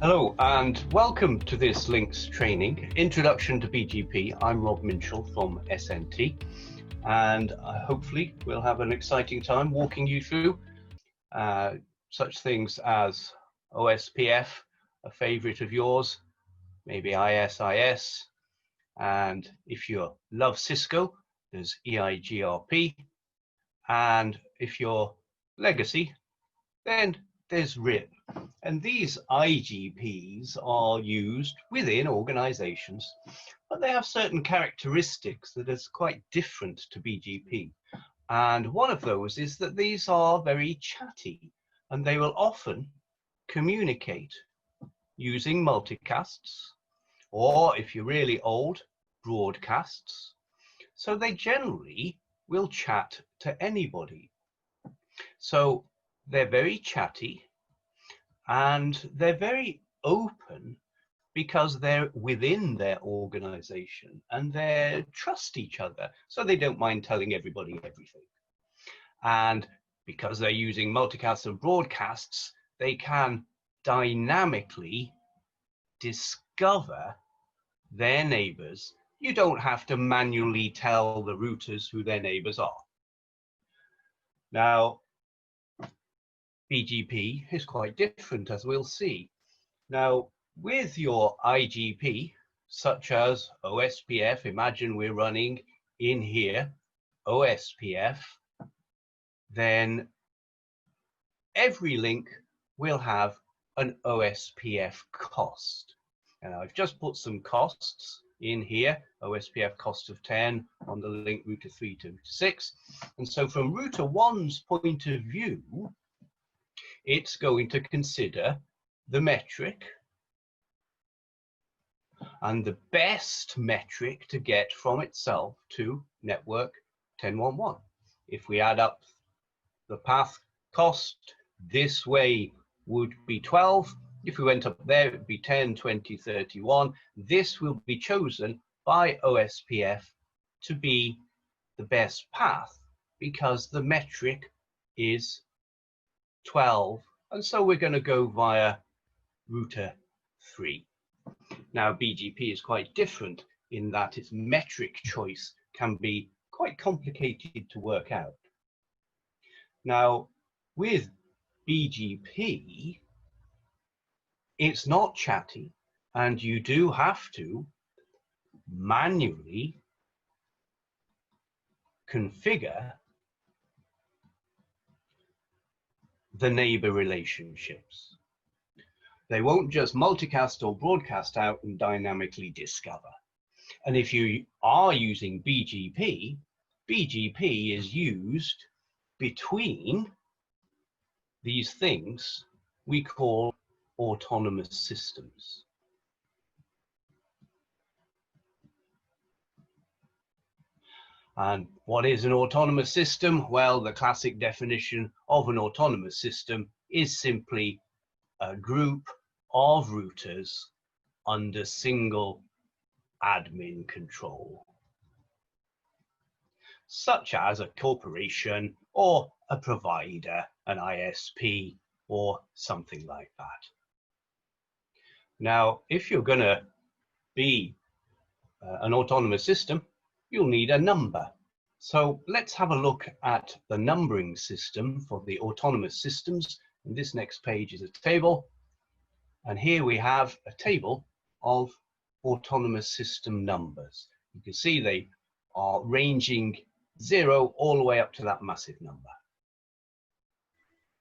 Hello and welcome to this LINX training, Introduction to BGP. I'm Rob Minshall from SNT, and hopefully we'll have an exciting time walking you through such things as OSPF, a favorite of yours, maybe ISIS, and if you love Cisco, there's EIGRP, and if you're legacy, then there's RIP. And these IGPs are used within organizations, but they have certain characteristics that is quite different to BGP. And one of those is that these are very chatty, and they will often communicate using multicasts, or if you're really old, broadcasts. So they generally will chat to anybody. So they're very chatty, and they're very open because they're within their organization and they trust each other, so they don't mind telling everybody everything. And because they're using multicasts and broadcasts, they can dynamically discover their neighbors. You don't have to manually tell the routers who their neighbors are. Now, BGP is quite different, as we'll see. Now, with your IGP, such as OSPF, imagine we're running in here, OSPF, then every link will have an OSPF cost. And I've just put some costs in here, OSPF cost of 10 on the link router 3 to 6. And so from router 1's point of view, it's going to consider the metric, and the best metric to get from itself to network 10.1.1. If we add up the path cost, this way would be 12. If we went up there, it would be 10, 20, 31. This will be chosen by OSPF to be the best path because the metric is 12, and so we're going to go via router 3. Now, BGP is quite different in that its metric choice can be quite complicated to work out. Now, with BGP, it's not chatty, and you do have to manually configure the neighbor relationships. They won't just multicast or broadcast out and dynamically discover. And if you are using BGP, BGP is used between these things we call autonomous systems. And what is an autonomous system? Well, the classic definition of an autonomous system is simply a group of routers under single admin control, such as a corporation or a provider, an ISP, or something like that. Now, if you're going to be an autonomous system, you'll need a number. So let's have a look at the numbering system for the autonomous systems. And this next page is a table. And here we have a table of autonomous system numbers. You can see they are ranging 0 all the way up to that massive number.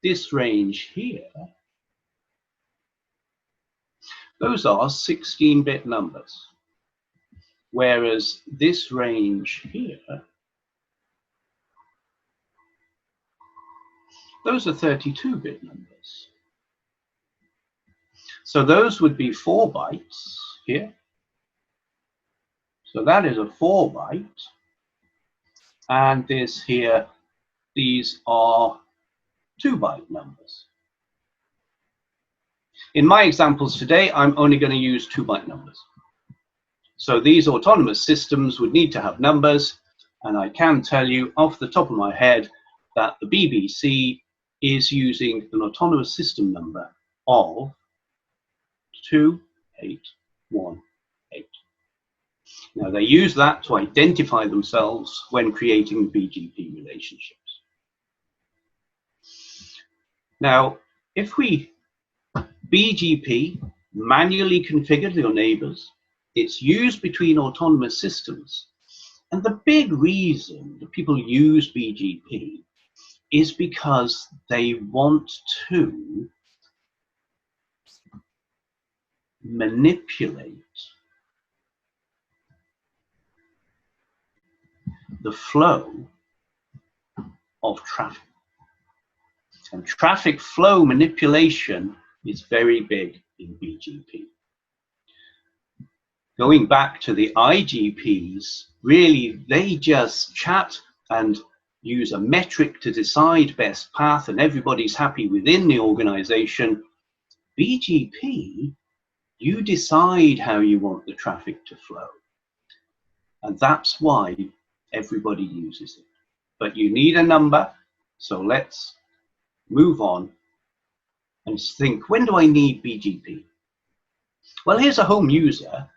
This range here, those are 16-bit numbers. Whereas this range here, those are 32-bit numbers. So those would be 4 bytes here. So that is a 4 byte. And this here, these are 2 byte numbers. In my examples today, I'm only going to use 2 byte numbers. So these autonomous systems would need to have numbers, and I can tell you off the top of my head that the BBC is using an autonomous system number of 2818. Now they use that to identify themselves when creating BGP relationships. Now, if we BGP manually configure your neighbors, it's used between autonomous systems. And the big reason that people use BGP is because they want to manipulate the flow of traffic. And traffic flow manipulation is very big in BGP. Going back to the IGPs, really they just chat and use a metric to decide best path and everybody's happy within the organization. BGP, you decide how you want the traffic to flow. And that's why everybody uses it. But you need a number, so let's move on and think, when do I need BGP? Well, here's a home user,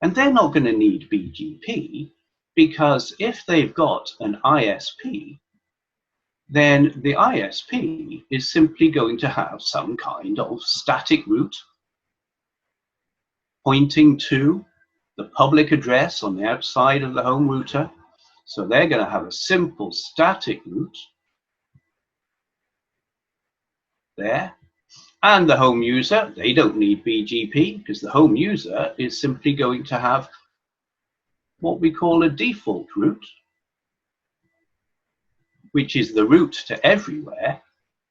and they're not going to need BGP, because if they've got an ISP, then the ISP is simply going to have some kind of static route pointing to the public address on the outside of the home router. So they're going to have a simple static route there. And the home user, they don't need BGP, because the home user is simply going to have what we call a default route, which is the route to everywhere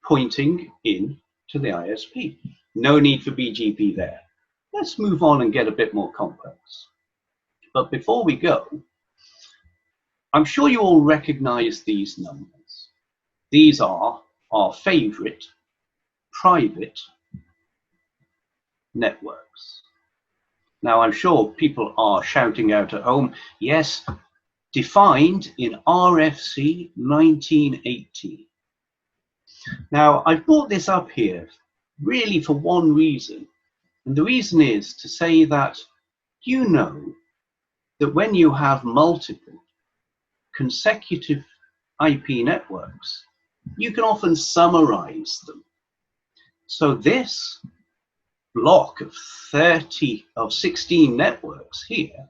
pointing in to the ISP. No need for BGP there. Let's move on and get a bit more complex. But before we go, I'm sure you all recognize these numbers. These are our favorite private networks. Now, I'm sure people are shouting out at home, yes, defined in RFC 1980. Now, I've brought this up here really for one reason, and the reason is to say that you know that when you have multiple consecutive IP networks, you can often summarize them. So this block of 16 networks here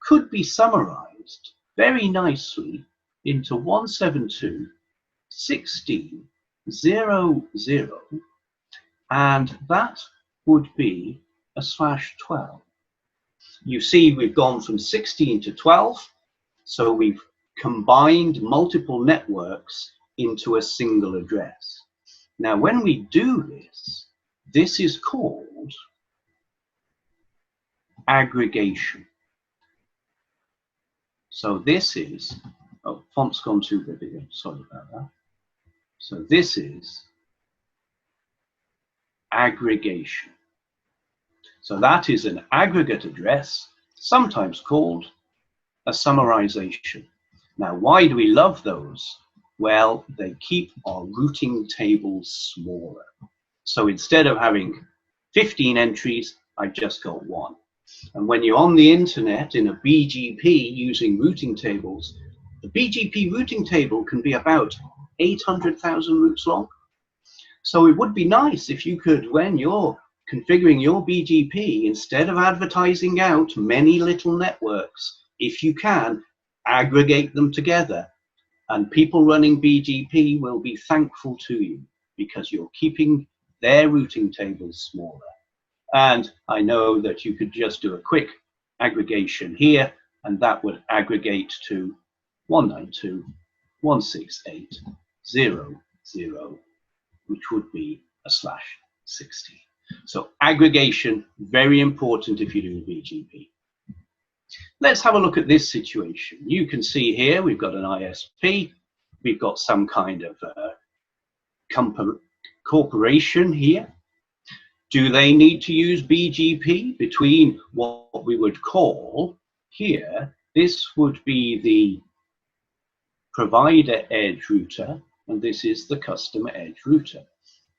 could be summarized very nicely into 172.16.0.0, and that would be a /12. You see, we've gone from 16 to 12, so we've combined multiple networks into a single address. Now, when we do this, this is called aggregation. So this is, oh, font's gone too big again, sorry about that. So this is aggregation. So that is an aggregate address, sometimes called a summarization. Now, why do we love those? Well, they keep our routing tables smaller. So instead of having 15 entries, I've just got one. And when you're on the internet in a BGP using routing tables, the BGP routing table can be about 800,000 routes long. So it would be nice if you could, when you're configuring your BGP, instead of advertising out many little networks, if you can, aggregate them together. And people running BGP will be thankful to you because you're keeping their routing tables smaller. And I know that you could just do a quick aggregation here, and that would aggregate to 192.168.0.0, which would be a /16. So aggregation, very important if you do BGP. Let's have a look at this situation. You can see here we've got an ISP, we've got some kind of corporation here. Do they need to use BGP between what we would call here? This would be the provider edge router, and this is the customer edge router.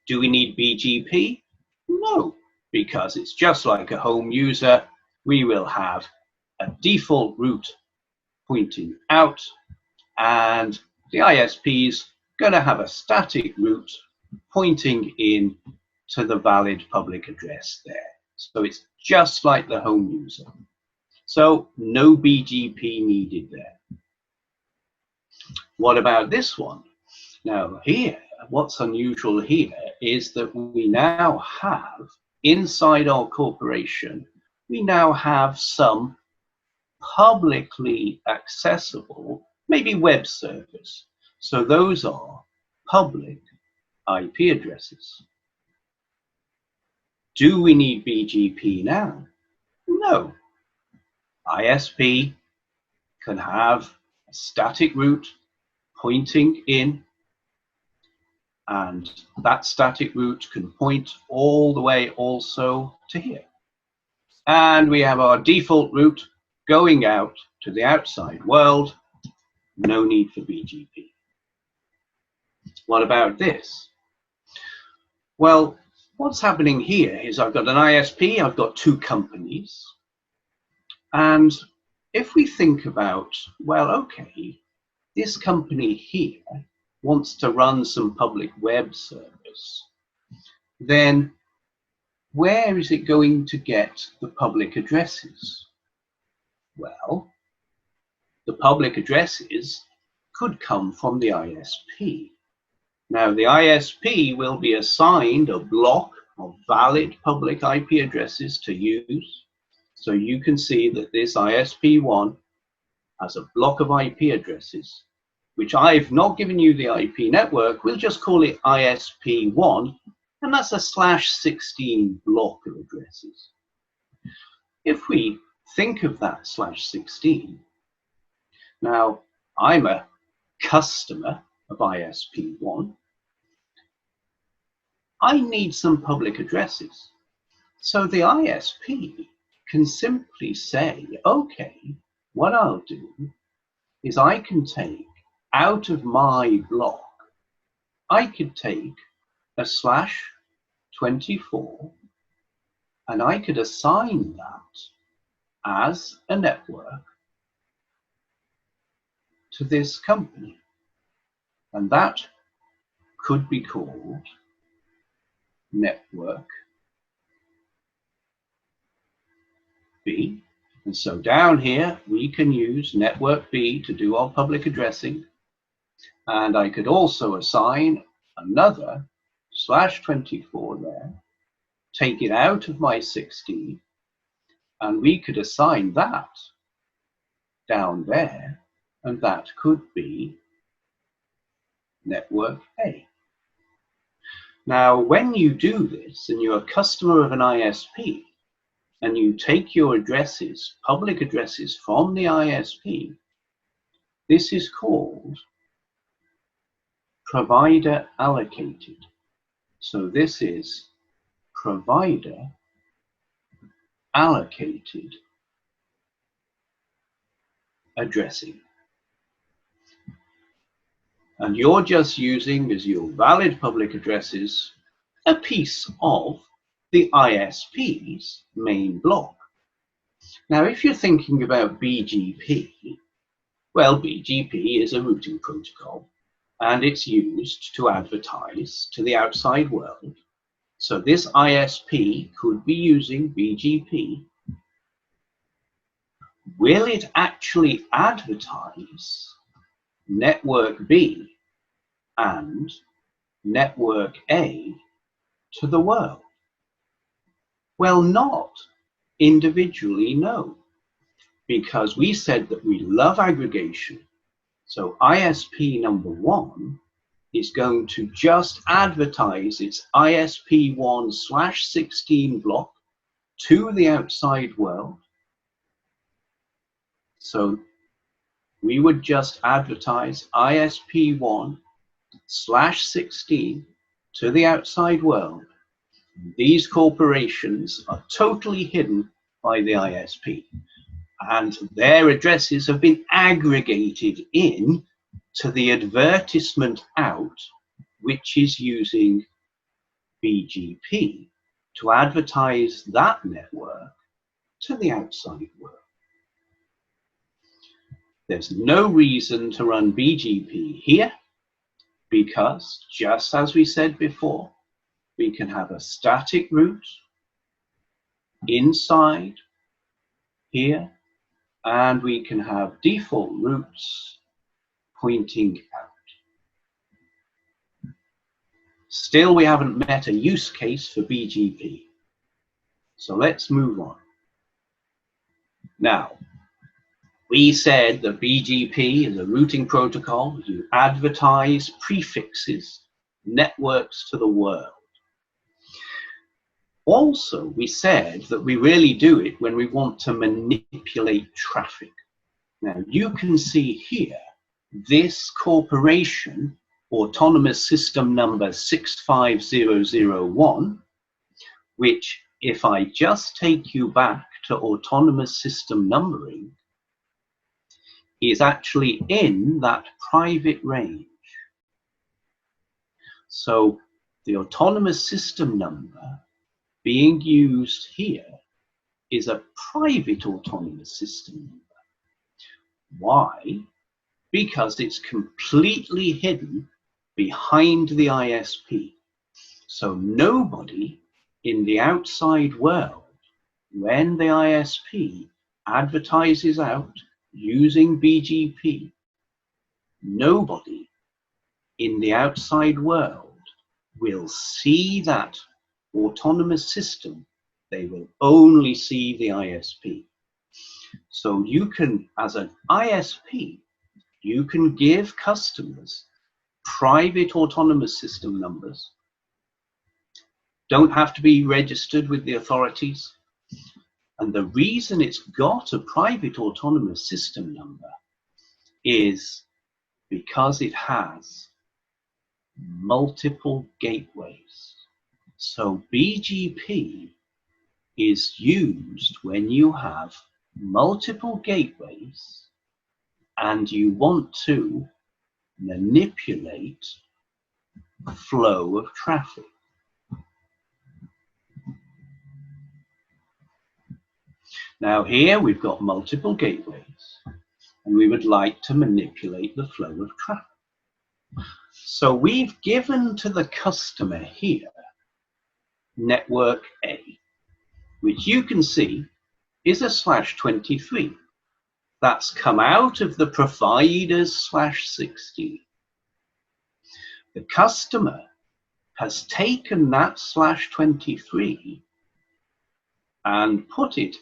Do we need BGP? No, because it's just like a home user. We will have a default route pointing out, and the ISP is going to have a static route pointing in to the valid public address there. So it's just like the home user. So no BGP needed there. What about this one? Now here, what's unusual here is that we now have, inside our corporation, we now have some publicly accessible, maybe web servers. So those are public IP addresses. Do we need BGP now? No. ISP can have a static route pointing in, and that static route can point all the way also to here. And we have our default route going out to the outside world. No need for BGP. What about this? Well, what's happening here is I've got an ISP, I've got two companies. And if we think about, well, okay, this company here wants to run some public web service, then where is it going to get the public addresses? Well, the public addresses could come from the ISP. Now, the ISP will be assigned a block of valid public IP addresses to use. So you can see that this ISP1 has a block of IP addresses, which I've not given you the IP network. We'll just call it ISP1, and that's a /16 block of addresses. If we think of that /16, now I'm a customer of ISP1. I need some public addresses. So the ISP can simply say, okay, what I'll do is I can take out of my block, I could take a /24, and I could assign that as a network to this company. And that could be called network B. And so down here, we can use network B to do our public addressing. And I could also assign another /24 there, take it out of my 16, and we could assign that down there, and that could be network A. Now, when you do this, and you're a customer of an ISP, and you take your addresses, public addresses from the ISP, this is called provider allocated. So this is provider allocated addressing. And you're just using as your valid public addresses a piece of the ISP's main block. Now, if you're thinking about BGP, well, BGP is a routing protocol, and it's used to advertise to the outside world. So this ISP could be using BGP. Will it actually advertise network B and network A to the world? Well, not individually, no, because we said that we love aggregation. So ISP number 1 is going to just advertise its ISP1 /16 block to the outside world. So we would just advertise ISP1 /16 to the outside world. These corporations are totally hidden by the ISP, and their addresses have been aggregated in to the advertisement out, which is using BGP to advertise that network to the outside world. There's no reason to run BGP here because, just as we said before, we can have a static route inside here, and we can have default routes pointing out. Still, we haven't met a use case for BGP. So let's move on. Now, we said that BGP is a routing protocol. You advertise prefixes, networks to the world. Also, we said that we really do it when we want to manipulate traffic. Now, you can see here, this corporation, autonomous system number 65001, which, if I just take you back to autonomous system numbering, is actually in that private range. So the autonomous system number being used here is a private autonomous system number. Why? Because it's completely hidden behind the ISP. So nobody in the outside world, when the ISP advertises out using BGP, nobody in the outside world will see that autonomous system. They will only see the ISP. So you can, as an ISP, you can give customers private autonomous system numbers. Don't have to be registered with the authorities. And the reason it's got a private autonomous system number is because it has multiple gateways. So BGP is used when you have multiple gateways and you want to manipulate the flow of traffic. Now here we've got multiple gateways and we would like to manipulate the flow of traffic. So we've given to the customer here network A, which you can see is a /23. That's come out of the provider's /60. The customer has taken that /23 and put it,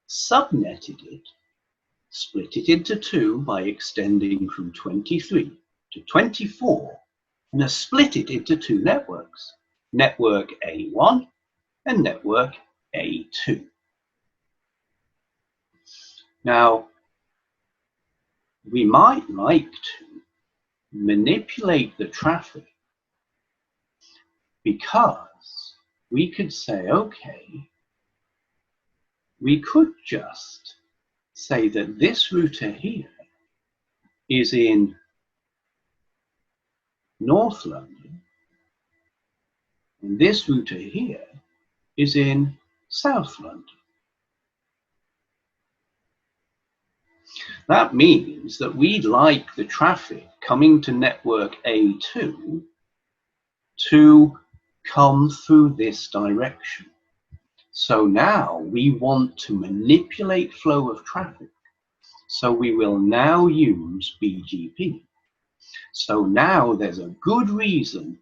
subnetted it, split it into two by extending from 23 to 24, and has split it into two networks, network A1 and network A2. Now, we might like to manipulate the traffic because we could say, okay, we could just say that this router here is in North London and this router here is in South London. That means that we'd like the traffic coming to network A2 to come through this direction. So now we want to manipulate flow of traffic. So we will now use BGP. So now there's a good reason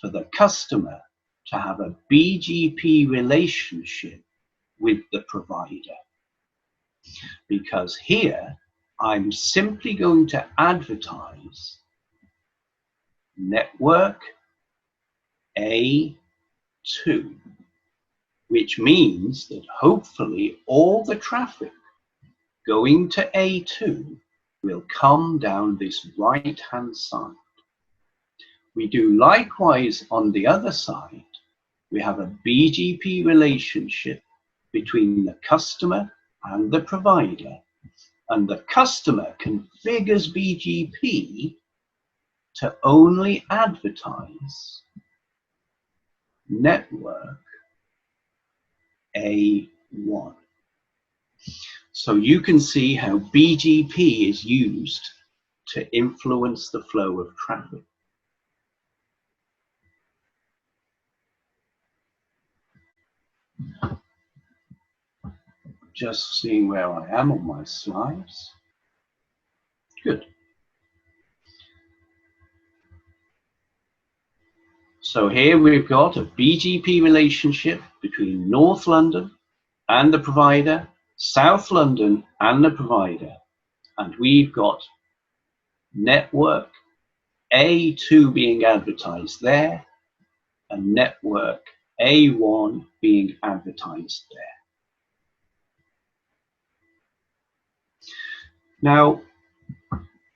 for the customer to have a BGP relationship with the provider. Because here, I'm simply going to advertise network A2, which means that hopefully all the traffic going to A2 will come down this right-hand side. We do likewise on the other side. We have a BGP relationship between the customer and the provider, and the customer configures BGP to only advertise network A1. So you can see how BGP is used to influence the flow of traffic. Just seeing where I am on my slides. Good. So here we've got a BGP relationship between North London and the provider, South London and the provider, and we've got network A2 being advertised there and network A1 being advertised there. Now,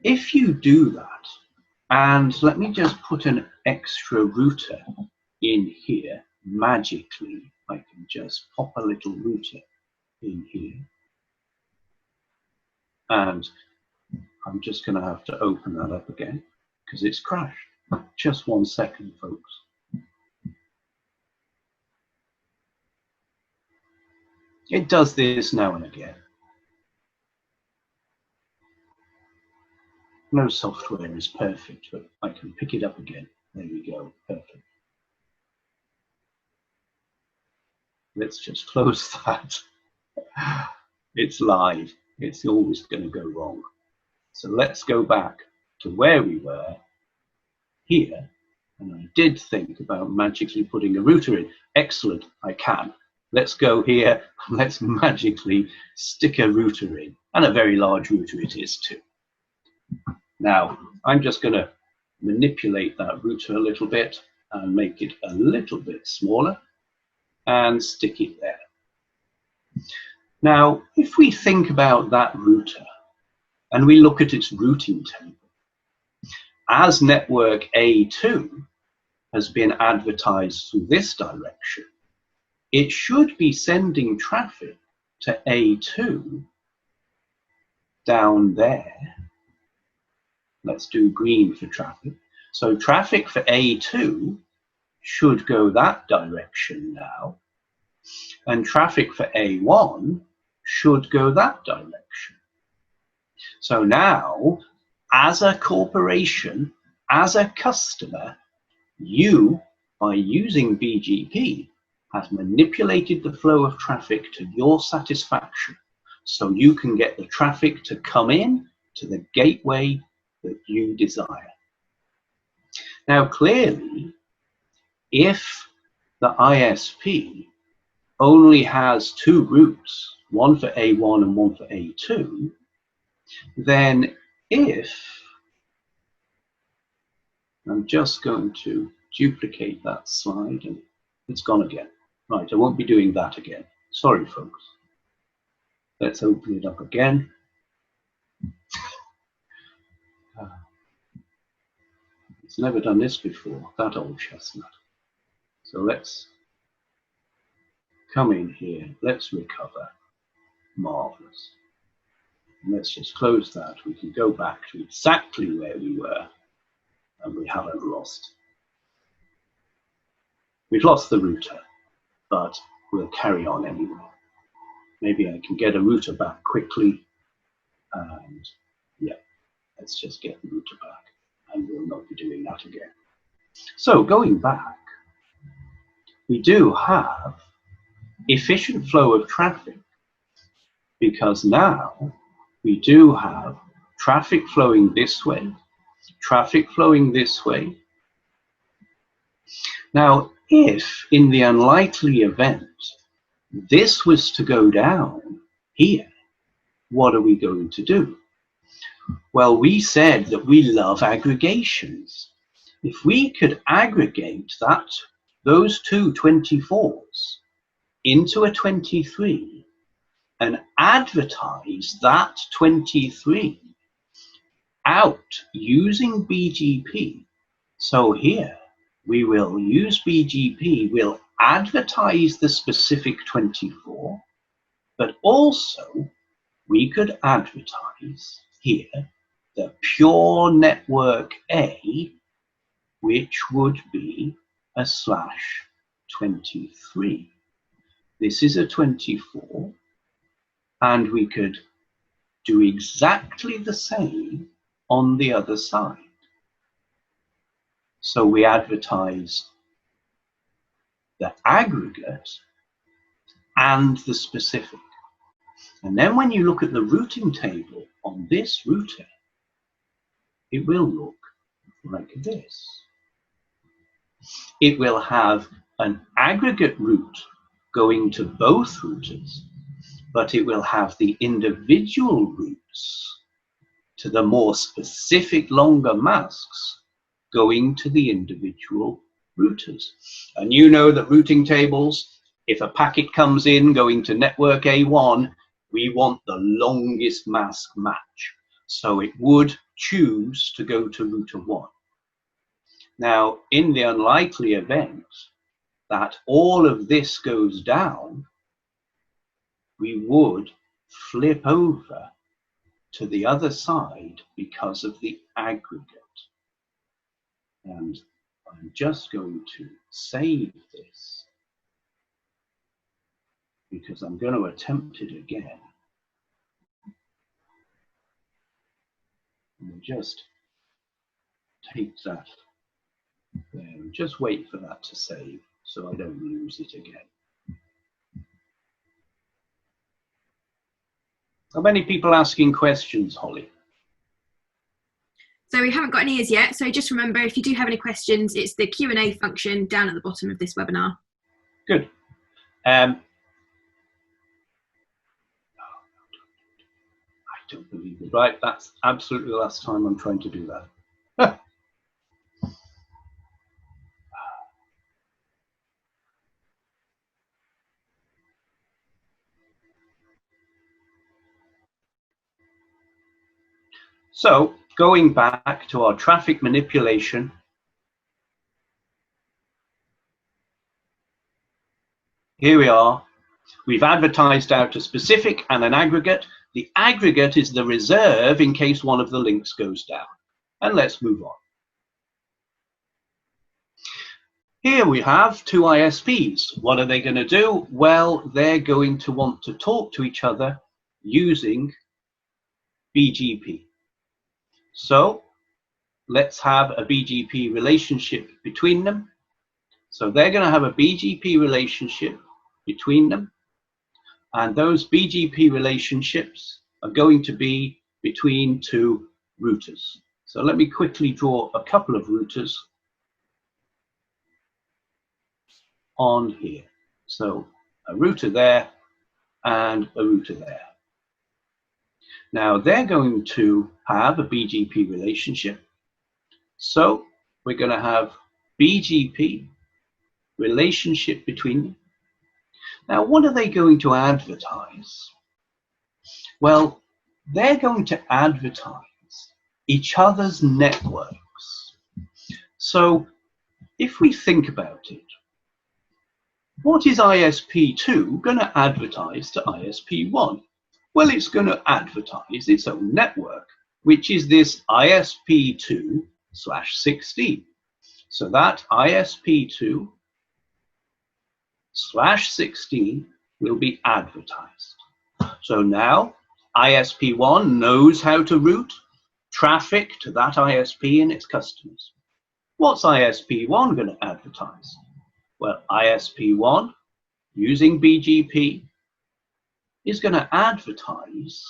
if you do that, and let me just put an extra router in here magically, I can just pop a little router in here, and I'm just going to have to open that up again because it's crashed. Just 1 second, folks. It does this now and again. No software is perfect, but I can pick it up again. There we go, perfect. Let's just close that. It's live. It's always going to go wrong. So let's go back to where we were here. And I did think about magically putting a router in. Excellent, I can. Let's go here. Let's magically stick a router in. And a very large router it is too. Now, I'm just going to manipulate that router a little bit and make it a little bit smaller and stick it there. Now, if we think about that router and we look at its routing table, as network A2 has been advertised through this direction, it should be sending traffic to A2 down there. Let's do green for traffic. So traffic for A2 should go that direction now, and traffic for A1 should go that direction. So now, as a corporation, as a customer, you, by using BGP, have manipulated the flow of traffic to your satisfaction, so you can get the traffic to come in to the gateway that you desire. Now, clearly, if the ISP only has 2 routes, one for A1 and one for A2, then if, I'm just going to duplicate that slide, and it's gone again. Right, I won't be doing that again. Sorry, folks. Let's open it up again. It's never done this before, that old chestnut. So let's come in here. Let's recover. Marvelous. And let's just close that. We can go back to exactly where we were, and we haven't lost. We've lost the router, but we'll carry on anyway. Maybe I can get a router back quickly, and yeah, let's just get the router back, and we'll not be doing that again. So going back, we do have efficient flow of traffic, because now we do have traffic flowing this way, traffic flowing this way. Now, if in the unlikely event this was to go down here, what are we going to do? Well, we said that we love aggregations. If we could aggregate those two 24s into a 23 and advertise that 23 out using BGP, so here we will use BGP, we'll advertise the specific 24, but also we could advertise here the pure network A, which would be a /23. This is a 24, and we could do exactly the same on the other side. So we advertise the aggregate and the specific. And then when you look at the routing table on this router, it will look like this. It will have an aggregate route going to both routers, but it will have the individual routes to the more specific longer masks going to the individual routers. And you know that routing tables, if a packet comes in going to network A1, we want the longest mask match. So it would choose to go to router 1. Now, in the unlikely event that all of this goes down, we would flip over to the other side because of the aggregate. And I'm just going to save this because I'm going to attempt it again. And just take that there and just wait for that to save so I don't lose it again. Are many people asking questions, Holly? So we haven't got any as yet. So just remember, if you do have any questions, it's the Q&A function down at the bottom of this webinar. Good. I don't believe it. Right, that's absolutely the last time I'm trying to do that. So, going back to our traffic manipulation, here we are. We've advertised out a specific and an aggregate. The aggregate is the reserve in case one of the links goes down. And let's move on. Here we have two ISPs. What are they going to do? Well, they're going to want to talk to each other using BGP. So let's have a BGP relationship between them. So they're going to have a BGP relationship between them. And those BGP relationships are going to be between two routers. So let me quickly draw a couple of routers on here. So a router there and a router there. Now they're going to have a BGP relationship. So we're going to have BGP relationship between them. Now what are they going to advertise? Well, they're going to advertise each other's networks. So if we think about it, what is ISP2 going to advertise to ISP1? Well, it's going to advertise its own network, which is this ISP2/16. So that ISP2/16 will be advertised. So now ISP1 knows how to route traffic to that ISP and its customers. What's ISP1 going to advertise? Well, ISP1 using BGP is going to advertise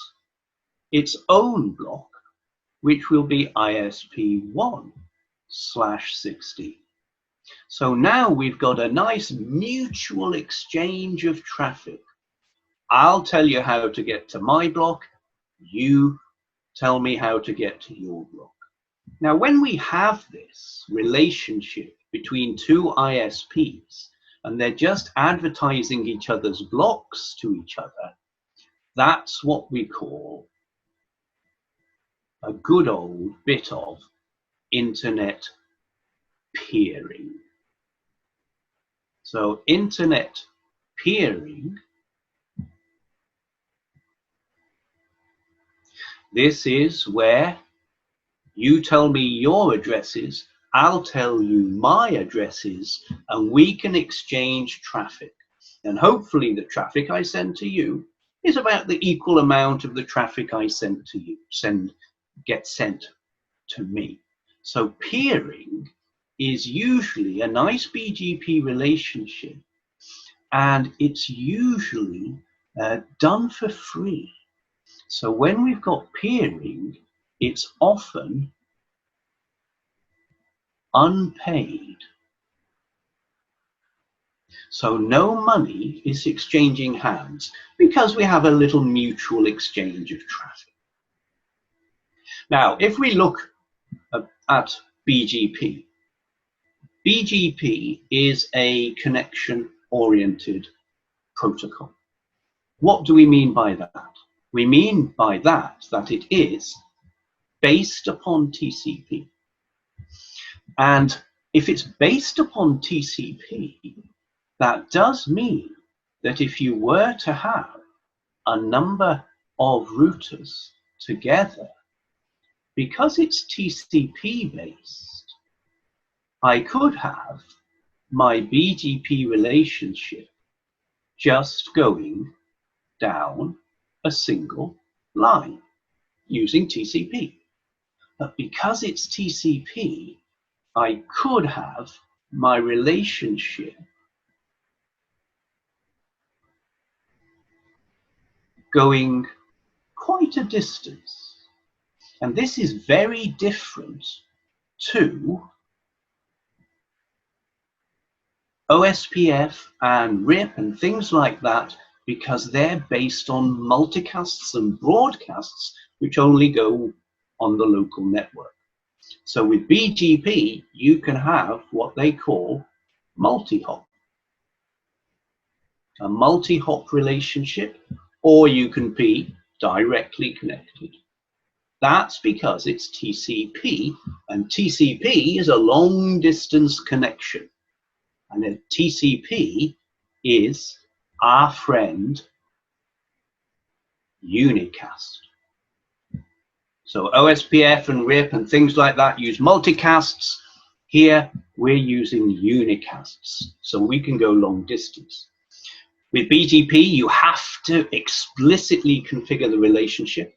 its own block, which will be ISP1/16. So now we've got a nice mutual exchange of traffic. I'll tell you how to get to my block. You tell me how to get to your block. Now, when we have this relationship between two ISPs and they're just advertising each other's blocks to each other, that's what we call a good old bit of internet peering. So internet peering, this is where you tell me your addresses, I'll tell you my addresses, and we can exchange traffic. And hopefully the traffic I send to you is about the equal amount of the traffic I send to you, gets sent to me. So peering is usually a nice BGP relationship, and it's usually done for free. So when we've got peering, it's often unpaid. So no money is exchanging hands because we have a little mutual exchange of traffic. Now, if we look at BGP, BGP is a connection-oriented protocol. What do we mean by that? We mean by that it is based upon TCP. And if it's based upon TCP, that does mean that if you were to have a number of routers together, because it's TCP based, I could have my BGP relationship just going down a single line using TCP. But because it's TCP, I could have my relationship going quite a distance. And this is very different to OSPF and RIP and things like that, because they're based on multicasts and broadcasts which only go on the local network. So with BGP, you can have what they call multi-hop. A multi-hop relationship, or you can be directly connected. That's because it's TCP, and TCP is a long distance connection. And a TCP is our friend unicast. So OSPF and RIP and things like that use multicasts. Here we're using unicasts, so we can go long distance. With BGP, you have to explicitly configure the relationship.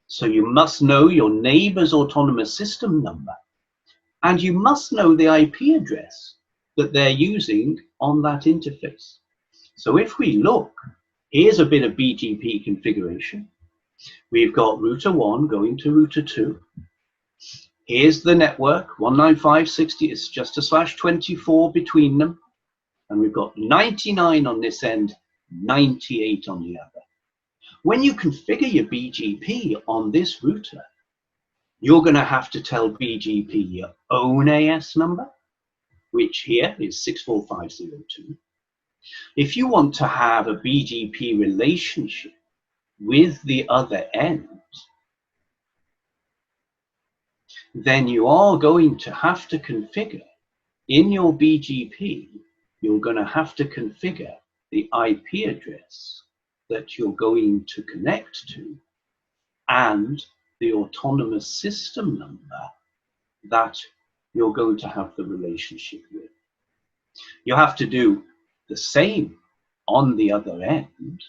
So you must know your neighbor's autonomous system number, and you must know the IP address that they're using on that interface. So if we look, here's a bit of BGP configuration. We've got router 1 going to router 2. Here's the network, 195.60, it's just a /24 between them. And we've got 99 on this end, 98 on the other. When you configure your BGP on this router, you're going to have to tell BGP your own AS number, which here is 64502. If you want to have a BGP relationship with the other end, then you are going to have to configure in your BGP, you're going to have to configure the IP address that you're going to connect to and the autonomous system number that you're going to have the relationship with. You have to do the same on the other end.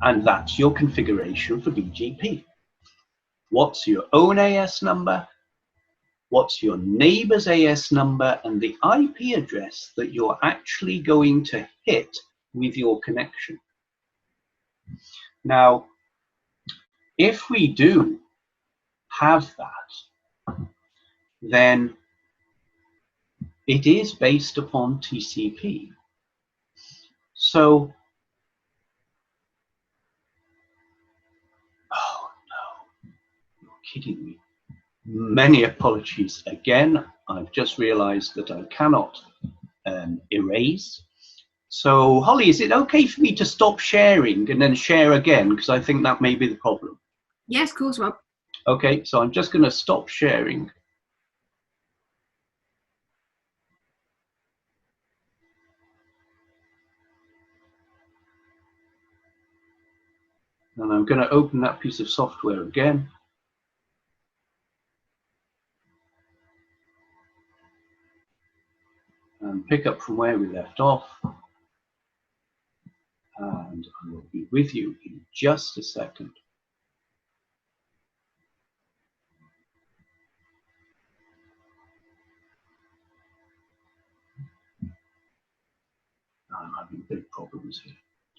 And that's your configuration for BGP. What's your own AS number? What's your neighbor's AS number and the IP address that you're actually going to hit with your connection? Now, if we do have that, then it is based upon TCP. So, oh no, you're kidding me. Many apologies again. I've just realized that I cannot erase. So, Holly, is it okay for me to stop sharing and then share again? Because I think that may be the problem. Yes, of course, Rob. Okay, so I'm just going to stop sharing. And I'm going to open that piece of software again. and pick up from where we left off. And I will be with you in just a second. I'm having big problems here.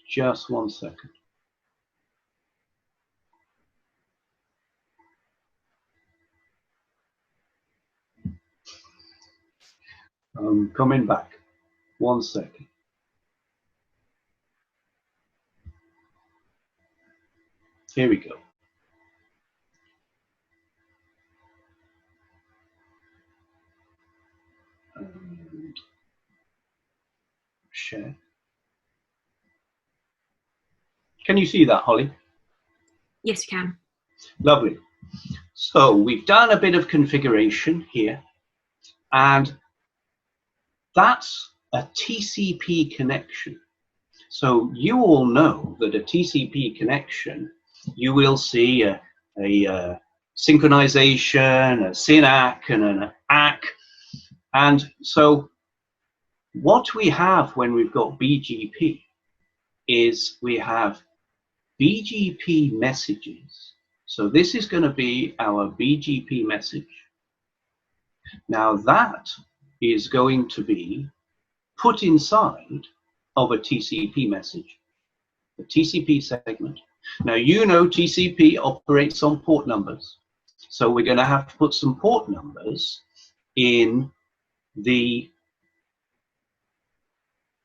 Just 1 second. I'm coming back. 1 second. Here we go. And share. Can you see that, Holly? Yes, we can. Lovely. So we've done a bit of configuration here, and that's a TCP connection. So you all know that a TCP connection, you will see a synchronization, a SYNAC, and an ACK. And so what we have when we've got BGP is we have BGP messages. So this is going to be our BGP message. Now that is going to be put inside of a TCP message, the TCP segment. Now you know TCP operates on port numbers, so we're going to have to put some port numbers in the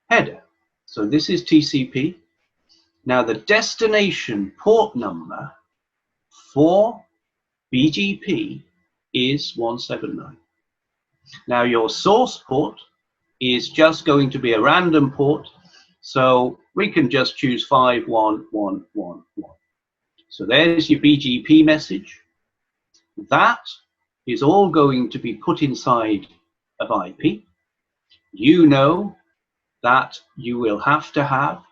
header. So this is TCP. Now the destination port number for BGP is 179. Now your source port is just going to be a random port, so we can just choose 51111. So there's your BGP message. That is all going to be put inside of IP. You know that you will have to have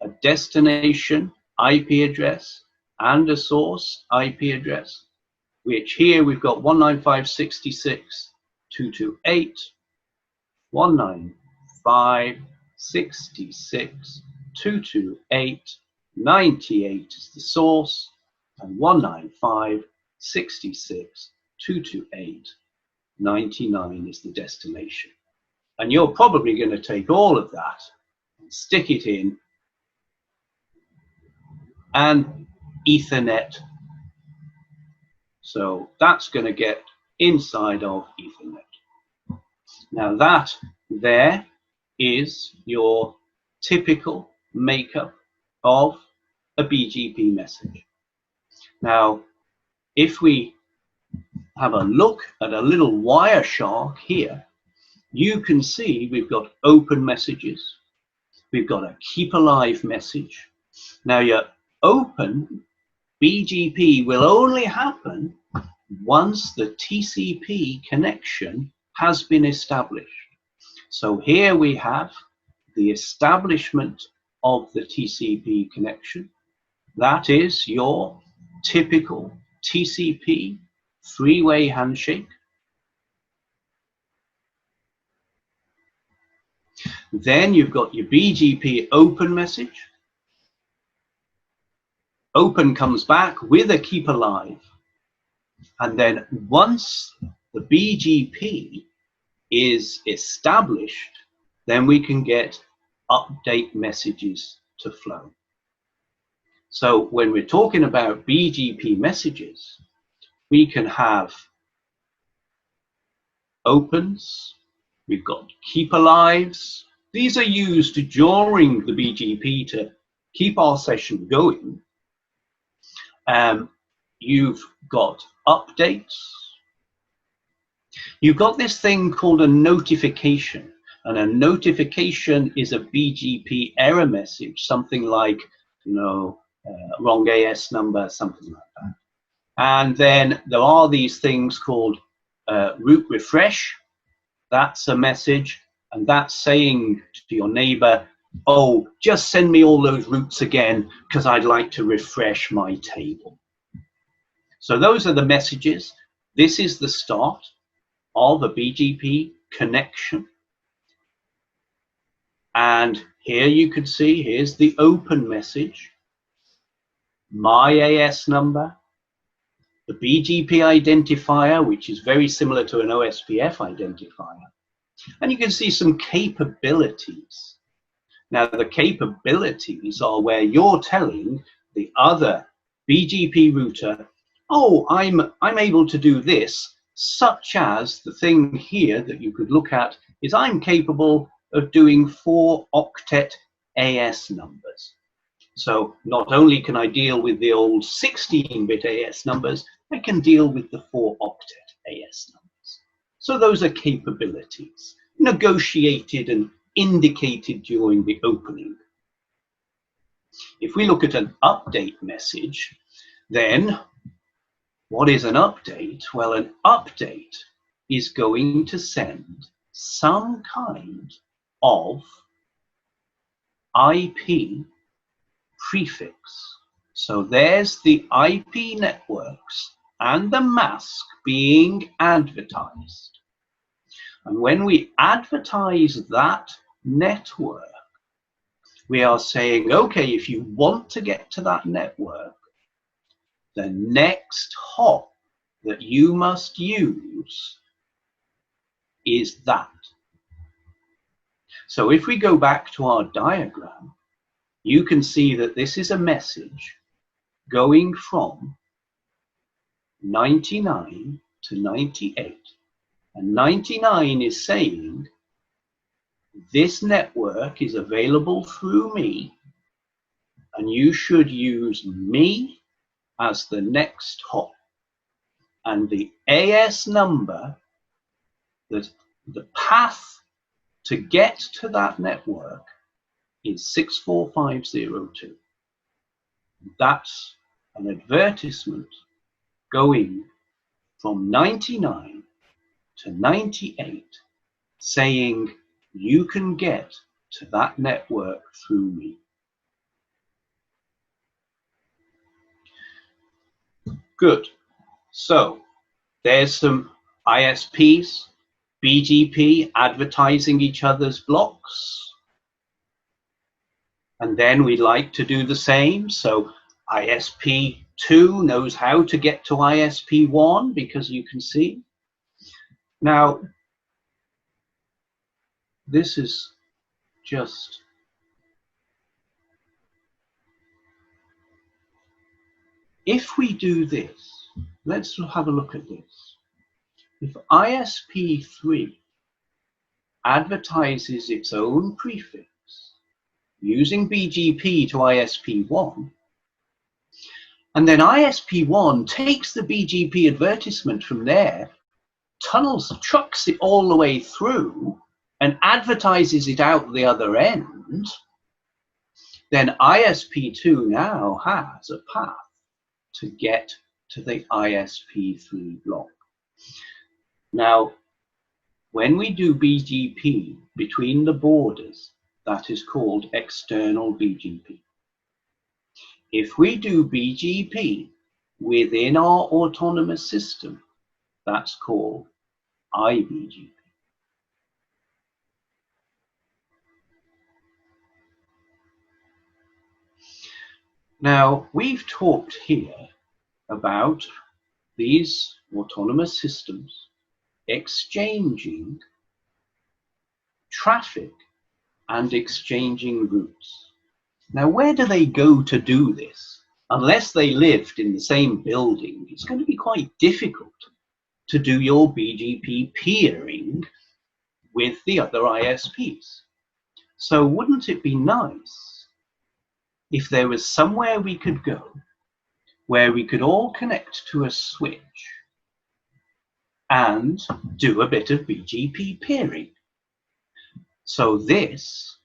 a destination IP address and a source IP address, which here we've got 195.66.228, 195.66.228, 98 is the source, and 195.66.228, 99 is the destination. And you're probably going to take all of that and stick it in and Ethernet. So that's going to get inside of Ethernet. Now that there is your typical makeup of a BGP message. Now, if we have a look at a little Wireshark here, you can see we've got open messages. We've got a keep alive message. Now your open BGP will only happen once the TCP connection has been established. So here we have the establishment of the TCP connection. That is your typical TCP three-way handshake. Then you've got your BGP open message. Open comes back with a keep alive. And then once the BGP is established, then we can get update messages to flow. So when we're talking about BGP messages, we can have opens, we've got keep alives. These are used during the BGP to keep our session going. You've got updates. You've got this thing called a notification, and a notification is a BGP error message, something like, wrong AS number, something like that. And then there are these things called route refresh. That's a message, and that's saying to your neighbor, oh, just send me all those routes again because I'd like to refresh my table. So those are the messages. This is the start of a BGP connection. And here you could see, here's the open message, my AS number, the BGP identifier, which is very similar to an OSPF identifier. And you can see some capabilities. Now, the capabilities are where you're telling the other BGP router, oh, I'm able to do this, such as the thing here that you could look at is I'm capable of doing 4 octet AS numbers. So not only can I deal with the old 16-bit AS numbers, I can deal with the 4 octet AS numbers. So those are capabilities, negotiated and indicated during the opening. If we look at an update message, then what is an update? Well, an update is going to send some kind of IP prefix. So there's the IP networks and the mask being advertised. And when we advertise that network, we are saying, okay, if you want to get to that network, the next hop that you must use is that. So if we go back to our diagram, you can see that this is a message going from 99 to 98. And 99 is saying, this network is available through me, and you should use me as the next hop. And the AS number, that the path to get to that network is 64502. That's an advertisement going from 99 to 98 saying you can get to that network through me. Good. So there's some ISPs, BGP advertising each other's blocks. And then we'd like to do the same. So ISP2 knows how to get to ISP1 because you can see. Now, this is just if we do this, let's have a look at this. If ISP3 advertises its own prefix using BGP to ISP1, and then ISP1 takes the BGP advertisement from there, trucks it all the way through, and advertises it out the other end, then ISP2 now has a path to get to the ISP3 block. Now, when we do BGP between the borders, that is called external BGP. If we do BGP within our autonomous system, that's called iBGP. Now, we've talked here about these autonomous systems exchanging traffic and exchanging routes. Now, where do they go to do this? Unless they lived in the same building, it's going to be quite difficult to do your BGP peering with the other ISPs. So wouldn't it be nice if there was somewhere we could go where we could all connect to a switch and do a bit of BGP peering? So this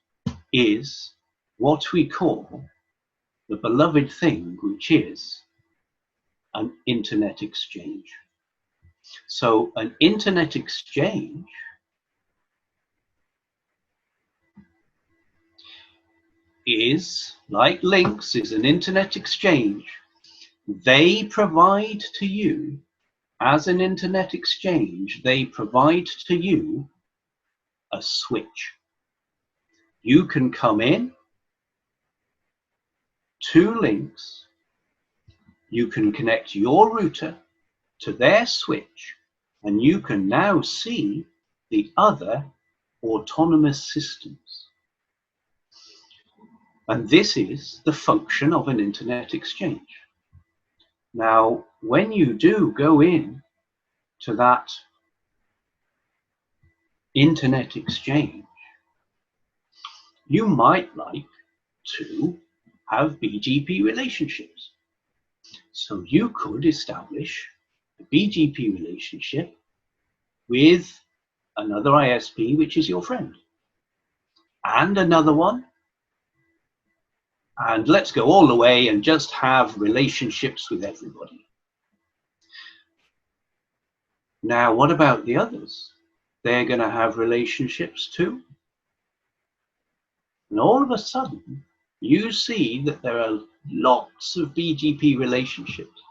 is what we call the beloved thing, which is an internet exchange. So an internet exchange is, like LINX is an internet exchange. They provide to you, as an internet exchange, they provide to you a switch. you can come in to LINX, you can connect your router to their switch, and you can now see the other autonomous systems. And this is the function of an internet exchange. Now, when you do go in to that internet exchange, you might like to have BGP relationships. So you could establish a BGP relationship with another ISP, which is your friend, and another one. And let's go all the way and just have relationships with everybody. Now, what about the others? They're going to have relationships too. And all of a sudden, you see that there are lots of BGP relationships.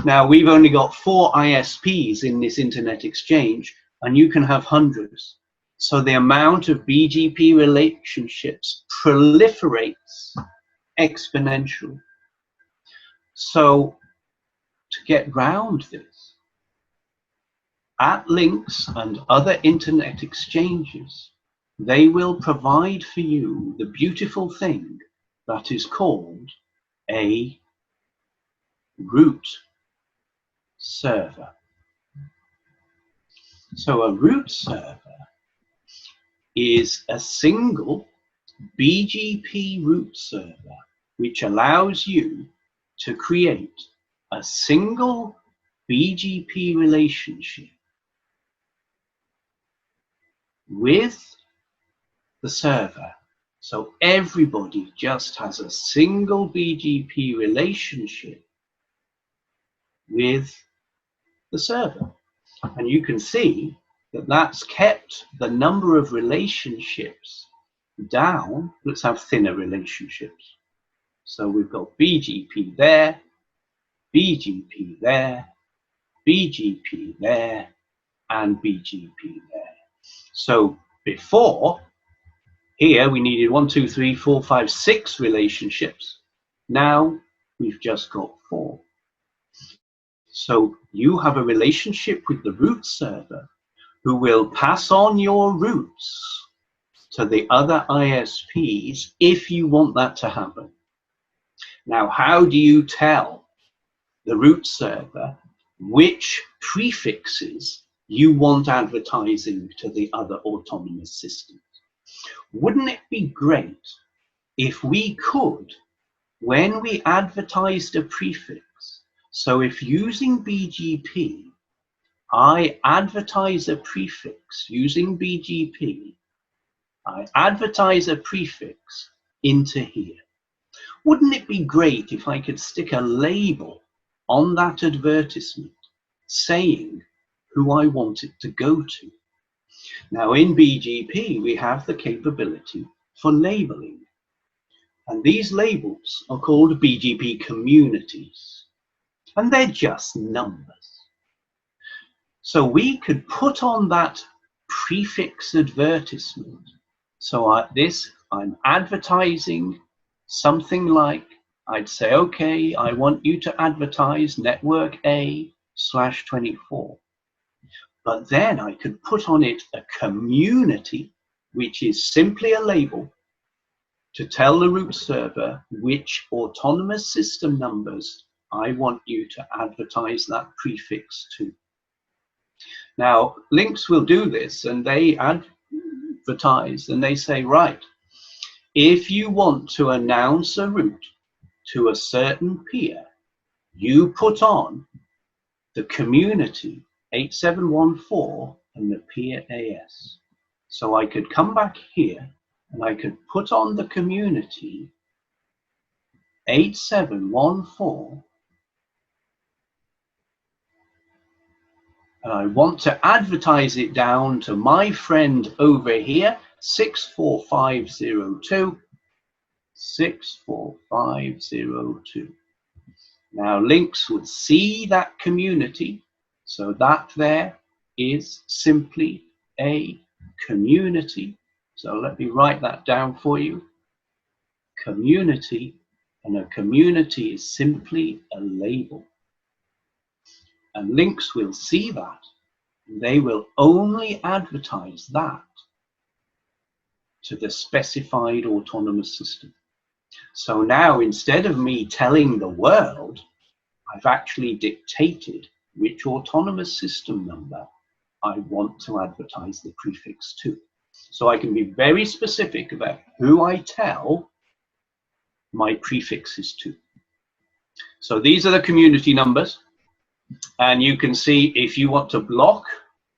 Now, we've only got 4 ISPs in this internet exchange, and you can have hundreds. So the amount of BGP relationships proliferates exponentially. So to get round this, at LINX and other internet exchanges, they will provide for you the beautiful thing that is called a root server. So a root server is a single BGP root server which allows you to create a single BGP relationship with the server. So everybody just has a single BGP relationship with the server. And you can see that that's kept the number of relationships down. Let's have thinner relationships. So we've got BGP there, BGP there, BGP there, and BGP there. So before, here we needed 1, 2, 3, 4, 5, 6 relationships. Now we've just got 4. So you have a relationship with the root server who will pass on your routes to the other ISPs if you want that to happen. Now, how do you tell the root server which prefixes you want advertising to the other autonomous systems? Wouldn't it be great if we could, when we advertised a prefix, so if using BGP, I advertise a prefix using BGP, I advertise a prefix into here. Wouldn't it be great if I could stick a label on that advertisement saying who I want it to go to? Now in BGP, we have the capability for labeling. And these labels are called BGP communities. And they're just numbers. So we could put on that prefix advertisement. So I'm advertising something like, I'd say, okay, I want you to advertise network A/24. But then I could put on it a community, which is simply a label to tell the root server which autonomous system numbers I want you to advertise that prefix to. Now, LINX will do this, and they advertise, and they say, right, if you want to announce a route to a certain peer, you put on the community 8714 and the peer AS. So I could come back here and I could put on the community 8714, and I want to advertise it down to my friend over here, 64502, 64502. Now LINX would see that community, so that there is simply a community. So let me write that down for you. Community, and a community is simply a label. And LINX will see that. They will only advertise that to the specified autonomous system. So now, instead of me telling the world, I've actually dictated which autonomous system number I want to advertise the prefix to. So I can be very specific about who I tell my prefixes to. So these are the community numbers. And you can see if you want to block,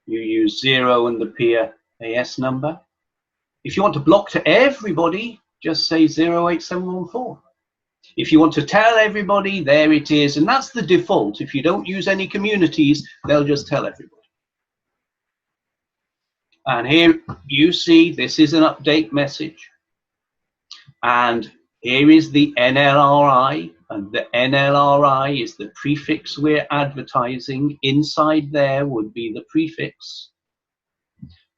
you use 0 and the peer AS number. If you want to block to everybody, just say 08714. If you want to tell everybody, there it is. And that's the default. If you don't use any communities, they'll just tell everybody. And here you see this is an update message. And here is the NLRI. And the NLRI is the prefix we're advertising. Inside there would be the prefix.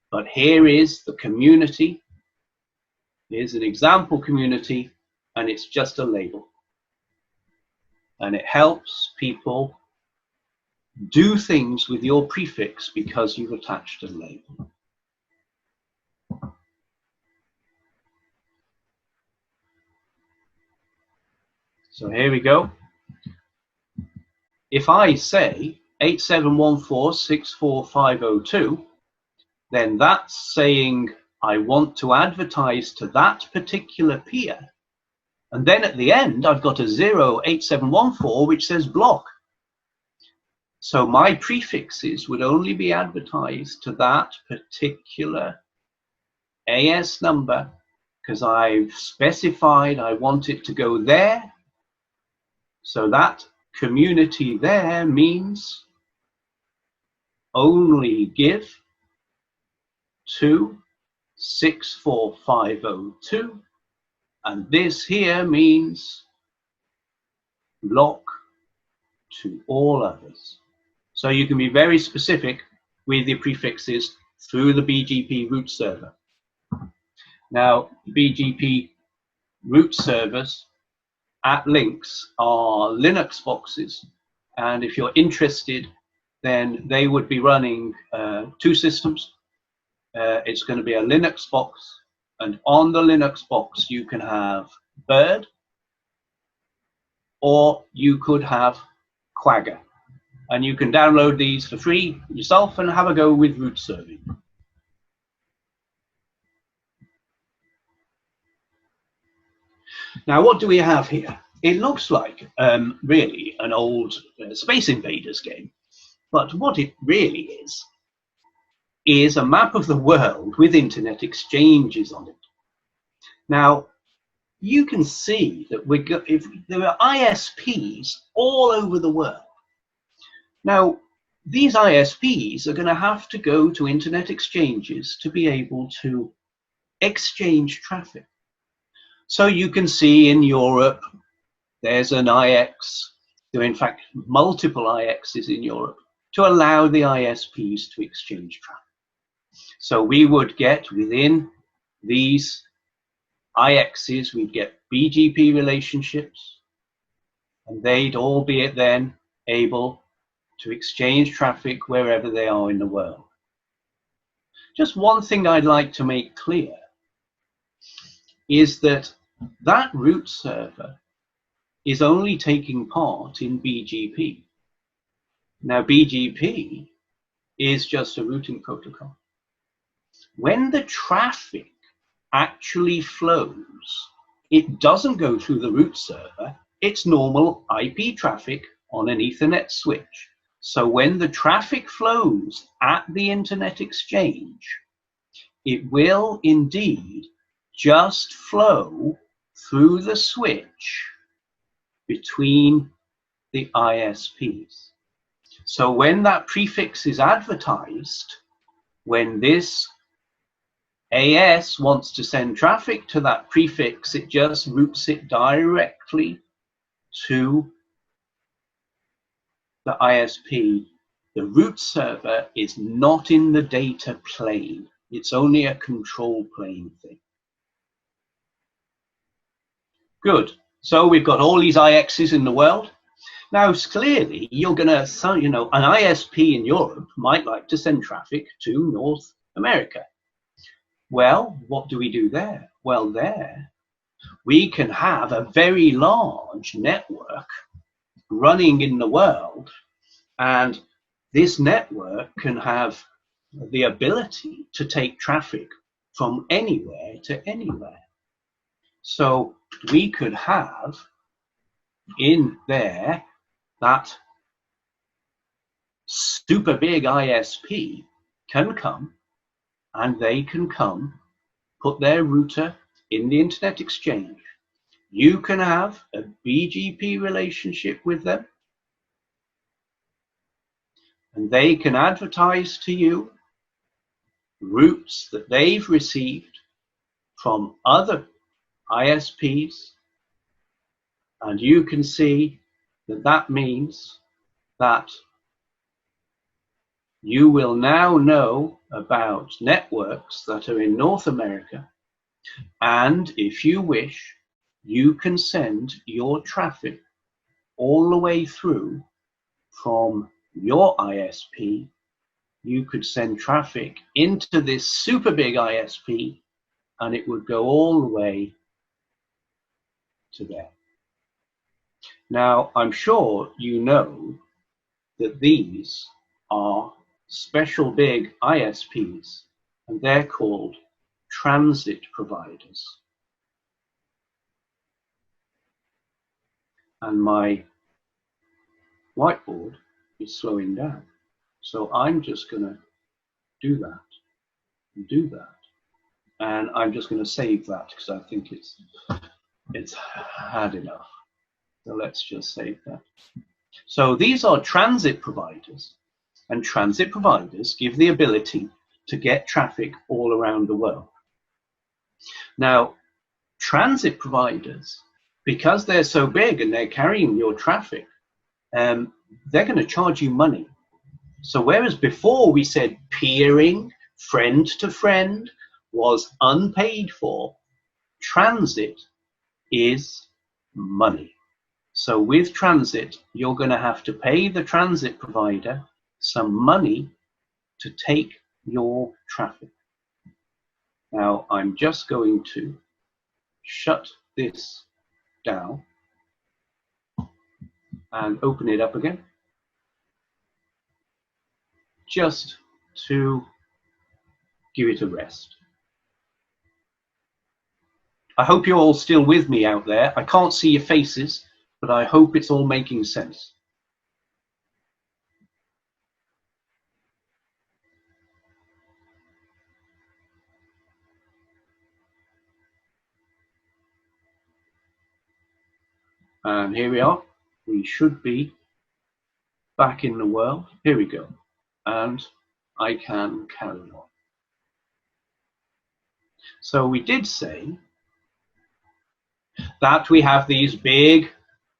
But here is the community. Here's an example community, and it's just a label. And it helps people do things with your prefix because you've attached a label. So here we go. If I say 8714-64502, then that's saying I want to advertise to that particular peer. And then at the end, I've got a 08714, which says block. So my prefixes would only be advertised to that particular AS number because I've specified I want it to go there. So that community there means only give to 64502, and this here means block to all others. So you can be very specific with your prefixes through the BGP root server. Now, BGP root servers at LINX are Linux boxes, and if you're interested, then they would be running 2 systems. It's going to be a Linux box, and on the Linux box you can have Bird, or you could have Quagga, and you can download these for free yourself and have a go with root serving. Now, what do we have here? It looks like really an old Space Invaders game, but what it really is a map of the world with internet exchanges on it. Now, you can see that there are ISPs all over the world. Now, these ISPs are going to have to go to internet exchanges to be able to exchange traffic. So you can see in Europe, there's an IX, there are in fact multiple IXs in Europe, to allow the ISPs to exchange traffic. So we would get within these IXs, we'd get BGP relationships, and they'd all be then able to exchange traffic wherever they are in the world. Just one thing I'd like to make clear is that that root server is only taking part in BGP. Now, BGP is just a routing protocol. When the traffic actually flows, it doesn't go through the root server. It's normal IP traffic on an Ethernet switch. So when the traffic flows at the internet exchange, it will indeed just flow through the switch between the ISPs. So when that prefix is advertised, when this AS wants to send traffic to that prefix, it just routes it directly to the ISP. The root server is not in the data plane. It's only a control plane thing. Good. So we've got all these IXs in the world. Now, clearly, you're going to, you know, an ISP in Europe might like to send traffic to North America. Well, what do we do there? Well, there we can have a very large network running in the world, and this network can have the ability to take traffic from anywhere to anywhere. So we could have in there that super big ISP can come, and they can come, put their router in the Internet Exchange. You can have a BGP relationship with them, and they can advertise to you routes that they've received from other ISPs, and you can see that that means that you will now know about networks that are in North America, and if you wish, you can send your traffic all the way through from your ISP. You could send traffic into this super big ISP, and it would go all the way to there. Now, I'm sure you know that these are special big ISPs, and they're called transit providers. And my whiteboard is slowing down. So I'm just going to do that and do that. And I'm just going to save that because I think it's had enough. So let's just save that. So these are transit providers, and transit providers give the ability to get traffic all around the world. Now, transit providers, because they're so big and they're carrying your traffic, they're going to charge you money. So whereas before we said peering, friend to friend, was unpaid for, transit is money. So with transit, you're going to have to pay the transit provider some money to take your traffic. Now, I'm just going to shut this down and open it up again, just to give it a rest. I hope you're all still with me out there. I can't see your faces, but I hope it's all making sense. And here we are. We should be back in the world. Here we go. And I can carry on. So we did say that we have these big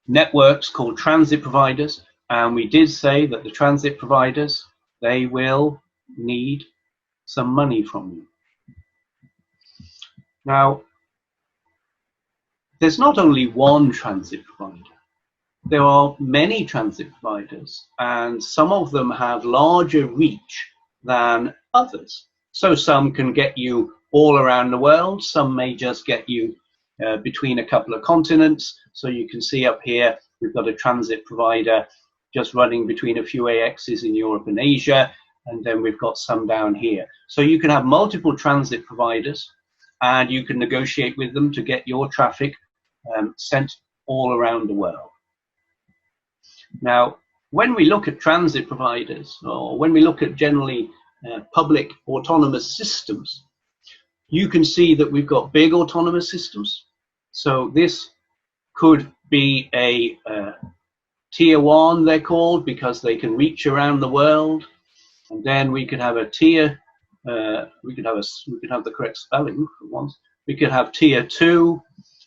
networks called transit providers, and we did say that the transit providers, they will need some money from you. Now, there's not only one transit provider. There are many transit providers, and some of them have larger reach than others. So some can get you all around the world, some may just get you between a couple of continents. So you can see up here, we've got a transit provider just running between a few AXs in Europe and Asia, and then we've got some down here. So you can have multiple transit providers, and you can negotiate with them to get your traffic sent all around the world. Now, when we look at transit providers, or when we look at generally public autonomous systems, you can see that we've got big autonomous systems. So this could be a tier 1, they're called, because they can reach around the world. And then we could have a tier, we could have the correct spelling for once. We could have tier 2,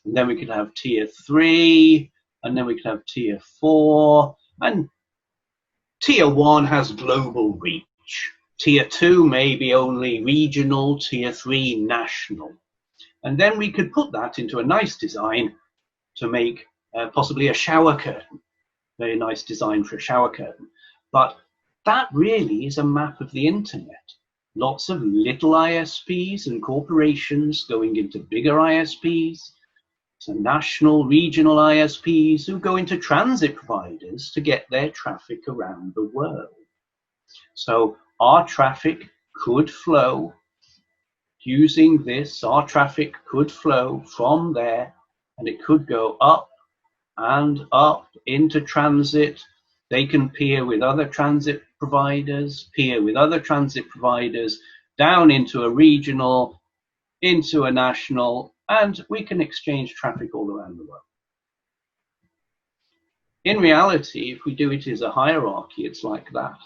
and then we could have tier 3, and then we could have tier 4, and tier 1 has global reach. Tier 2 maybe only regional, Tier 3 national. And then we could put that into a nice design to make possibly a shower curtain. Very nice design for a shower curtain. But that really is a map of the internet. Lots of little ISPs and corporations going into bigger ISPs, to national, regional ISPs who go into transit providers to get their traffic around the world. So our traffic could flow using this, our traffic could flow from there, and it could go up and up into transit. They can peer with other transit providers, down into a regional, into a national, and we can exchange traffic all around the world. In reality, if we do it as a hierarchy, it's like that.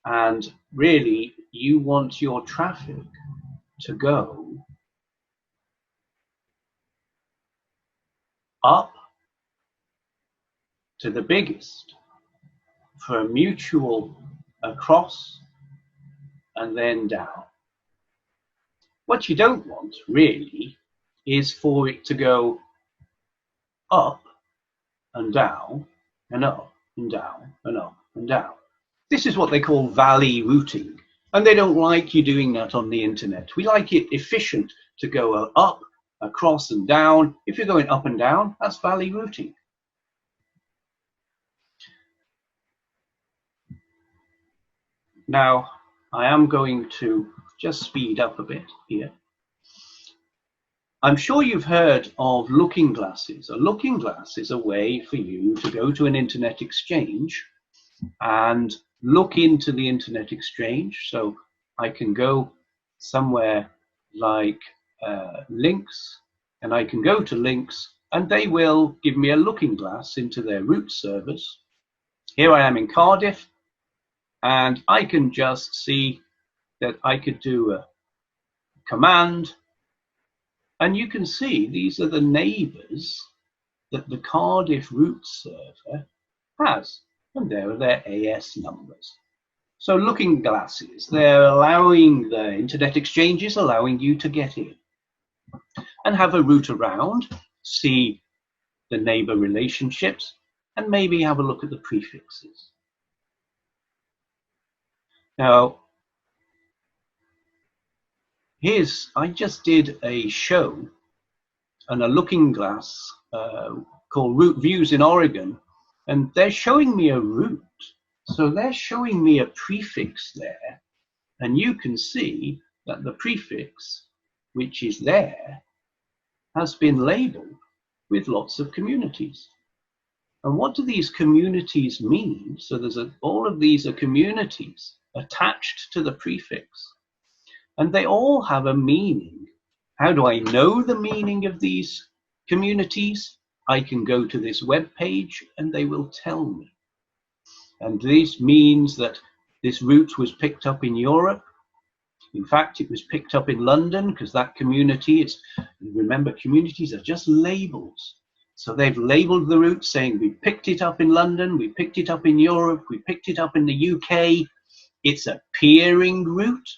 And really, you want your traffic to go up to the biggest for a mutual across and then down. What you don't want really is for it to go up and down and up and down and up and down. This is what they call valley routing, and they don't like you doing that on the internet. We like it efficient to go up, across and down. If you're going up and down, that's valley routing. Now, I am going to just speed up a bit here. I'm sure you've heard of looking glasses. A looking glass is a way for you to go to an internet exchange and look into the internet exchange. So I can go somewhere like LINX, and I can go to LINX, and they will give me a looking glass into their root servers. Here I am in Cardiff, and I can just see that I could do a command, and you can see these are the neighbors that the Cardiff root server has, and there are their AS numbers. So looking glasses, they're allowing the internet exchanges, allowing you to get in and have a route around, see the neighbor relationships, and maybe have a look at the prefixes. Now, I just did a show and a looking glass called Route Views in Oregon, and they're showing me a route. So they're showing me a prefix there, and you can see that the prefix, which is there, has been labeled with lots of communities. And what do these communities mean? So all of these are communities attached to the prefix, and they all have a meaning. How do I know the meaning of these communities? I can go to this web page and they will tell me. And this means that this route was picked up in Europe. In fact, it was picked up in London because that community is, remember, communities are just labels. So they've labeled the route saying we picked it up in London, we picked it up in Europe, we picked it up in the UK. It's a peering route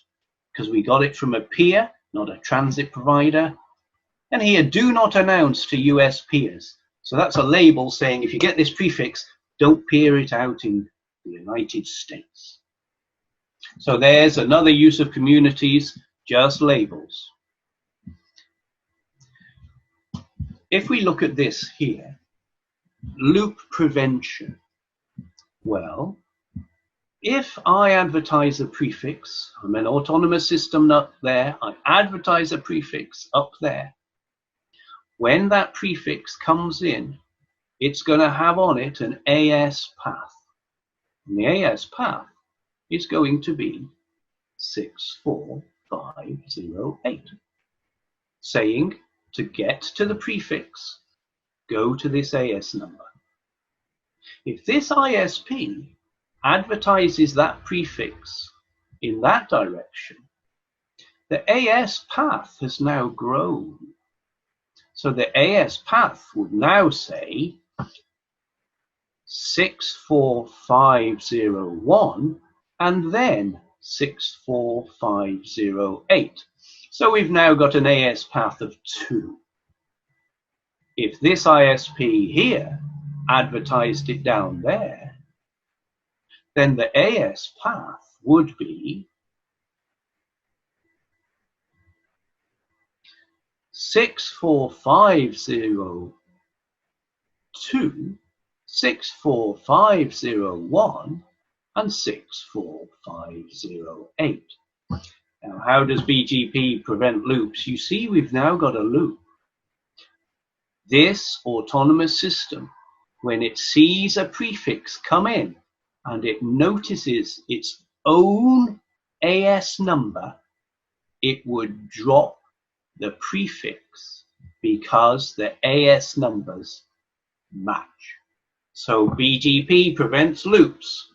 because we got it from a peer, not a transit provider. And here, do not announce to US peers. So that's a label saying if you get this prefix, don't peer it out in the United States. So there's another use of communities, just labels. If we look at this here, loop prevention. Well, if I advertise a prefix, I'm an autonomous system up there, I advertise a prefix up there. When that prefix comes in, it's going to have on it an Aas path. And the Aas path is going to be 64508, saying to get to the prefix, go to this AS number. If this ISP advertises that prefix in that direction, the AS path has now grown. So the AS path would now say 64501 and then 64508. So we've now got an Aas path of 2. If this ISP here advertised it down there, then the Aas path would be 64502, 64501, and 64508. Now, how does BGP prevent loops? You see, we've now got a loop. This autonomous system, when it sees a prefix come in and it notices its own AS number, it would drop the prefix because the AS numbers match. So BGP prevents loops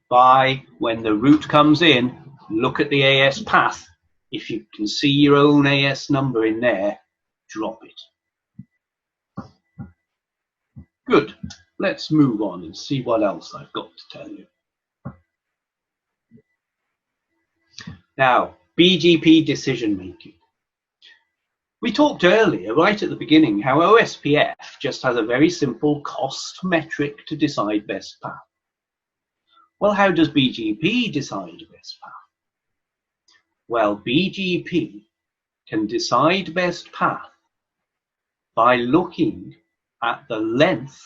by, when the route comes in, look at the AS path. If you can see your own AS number in there, drop it. Good. Let's move on and see what else I've got to tell you. Now, BGP decision making. We talked earlier, right at the beginning, how OSPF just has a very simple cost metric to decide best path. Well, how does BGP decide best path? Well, BGP can decide best path by looking at the length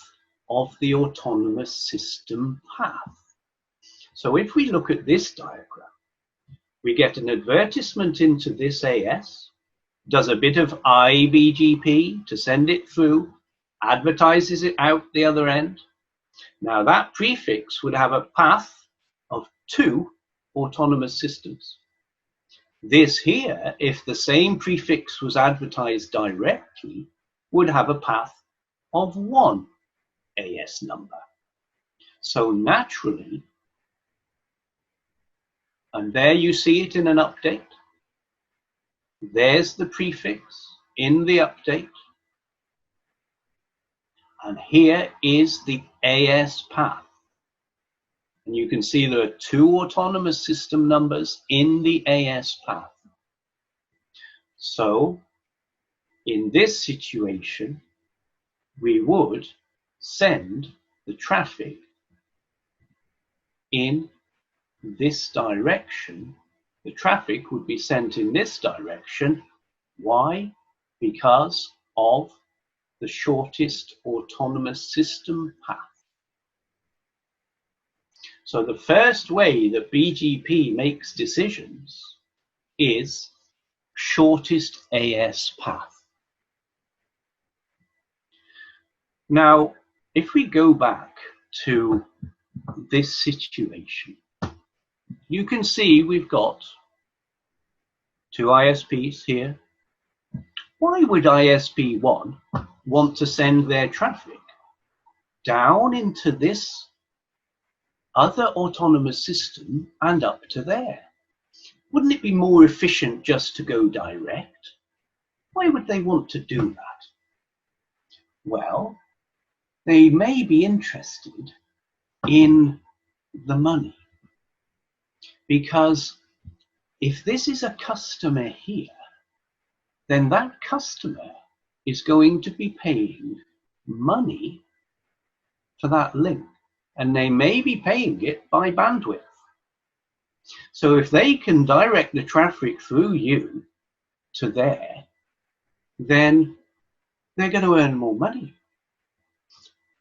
of the autonomous system path. So if we look at this diagram, we get an advertisement into this AS, does a bit of iBGP to send it through, advertises it out the other end. Now that prefix would have a path of 2 autonomous systems. This here, if the same prefix was advertised directly, would have a path of 1 AS number. So naturally, and there you see it in an update, there's the prefix in the update, and here is the AS path. And you can see there are 2 autonomous system numbers in the AS path. So in this situation, we would send the traffic in this direction. The traffic would be sent in this direction. Why? Because of the shortest autonomous system path. So the first way that BGP makes decisions is shortest AS path. Now, if we go back to this situation, you can see we've got 2 ISPs here. Why would ISP 1 want to send their traffic down into this other autonomous system and up to there? Wouldn't it be more efficient just to go direct? Why would they want to do that? Well, they may be interested in the money, because if this is a customer here, then that customer is going to be paying money for that link, and they may be paying it by bandwidth. So if they can direct the traffic through you to there, then they're going to earn more money.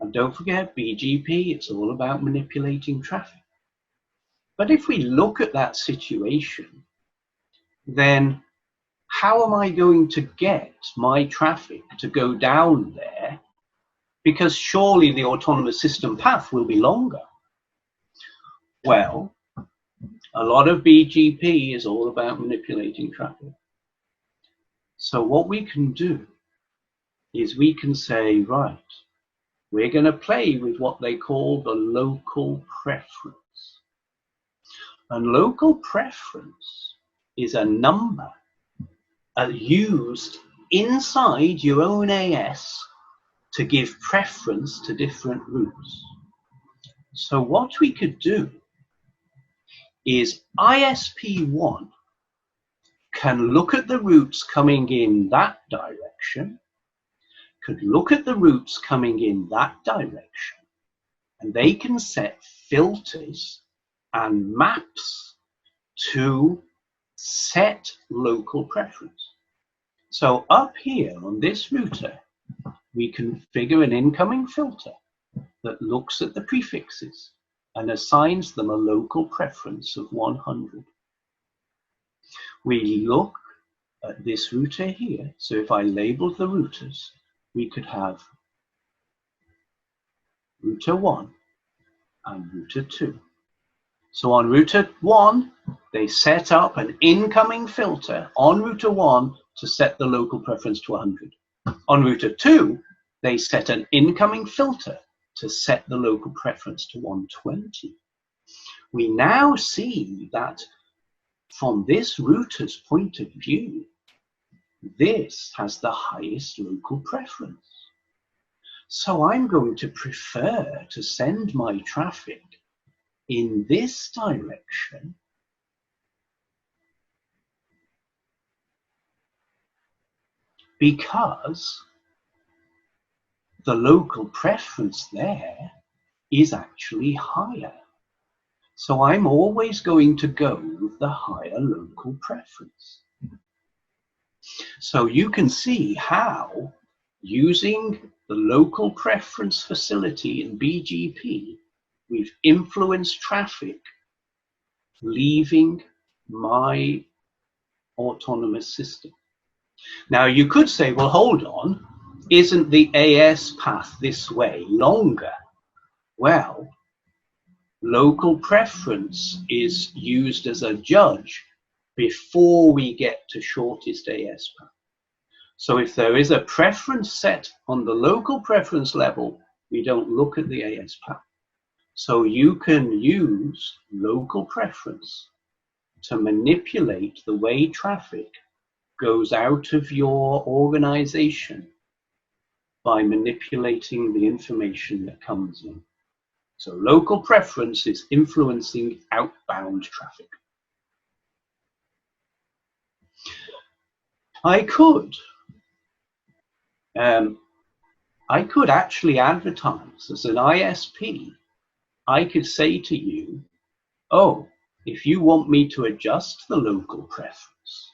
And don't forget, BGP, it's all about manipulating traffic. But if we look at that situation, then how am I going to get my traffic to go down there? Because surely the autonomous system path will be longer. Well, a lot of BGP is all about manipulating traffic. So what we can do is we can say, right, we're going to play with what they call the local preference. And local preference is a number used inside your own AS to give preference to different routes. So what we could do is ISP1 can look at the routes coming in that direction, could look at the routes coming in that direction, and they can set filters and maps to set local preference. So up here on this router, we configure an incoming filter that looks at the prefixes and assigns them a local preference of 100. We look at this router here. So if I labeled the routers, we could have router 1 and router 2. So on router 1, they set up an incoming filter on router 1 to set the local preference to 100. On router 2, they set an incoming filter to set the local preference to 120. We now see that from this router's point of view, this has the highest local preference. So I'm going to prefer to send my traffic in this direction because the local preference there is actually higher. So I'm always going to go with the higher local preference. So you can see how using the local preference facility in BGP, we've influenced traffic leaving my autonomous system. Now you could say, well, hold on, isn't the Aas path this way longer? Well, local preference is used as a judge before we get to shortest Aas path. So if there is a preference set on the local preference level, we don't look at the Aas path. So you can use local preference to manipulate the way traffic goes out of your organization by manipulating the information that comes in. So local preference is influencing outbound traffic. I could actually advertise as an ISP. I could say to you, oh, if you want me to adjust the local preference,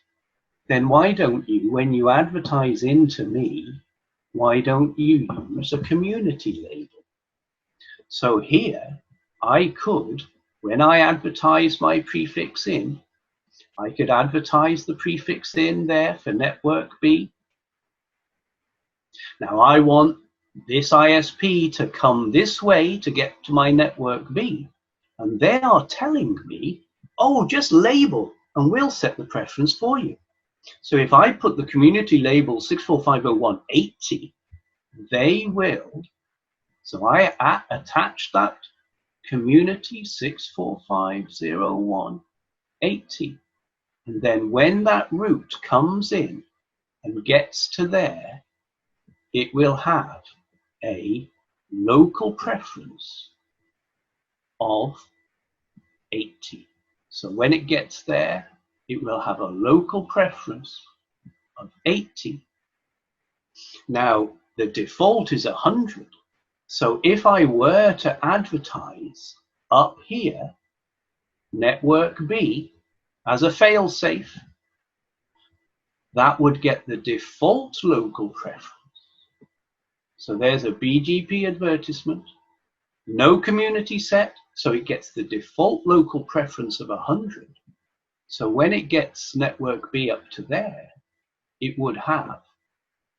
then why don't you, when you advertise into me, why don't you use a community label? So here, I could, when I advertise my prefix in, I could advertise the prefix in there for network B. Now I want this ISP to come this way to get to my network B. And they are telling me, oh, just label and we'll set the preference for you. So if I put the community label 6450180, they will. So I attach that community 6450180. And then when that route comes in and gets to there, it will have a local preference of 80. So when it gets there, it will have a local preference of 80. Now, the default is 100. So if I were to advertise up here, network B, as a failsafe, that would get the default local preference. So there's a BGP advertisement, no community set, so it gets the default local preference of 100. So when it gets network B up to there, it would have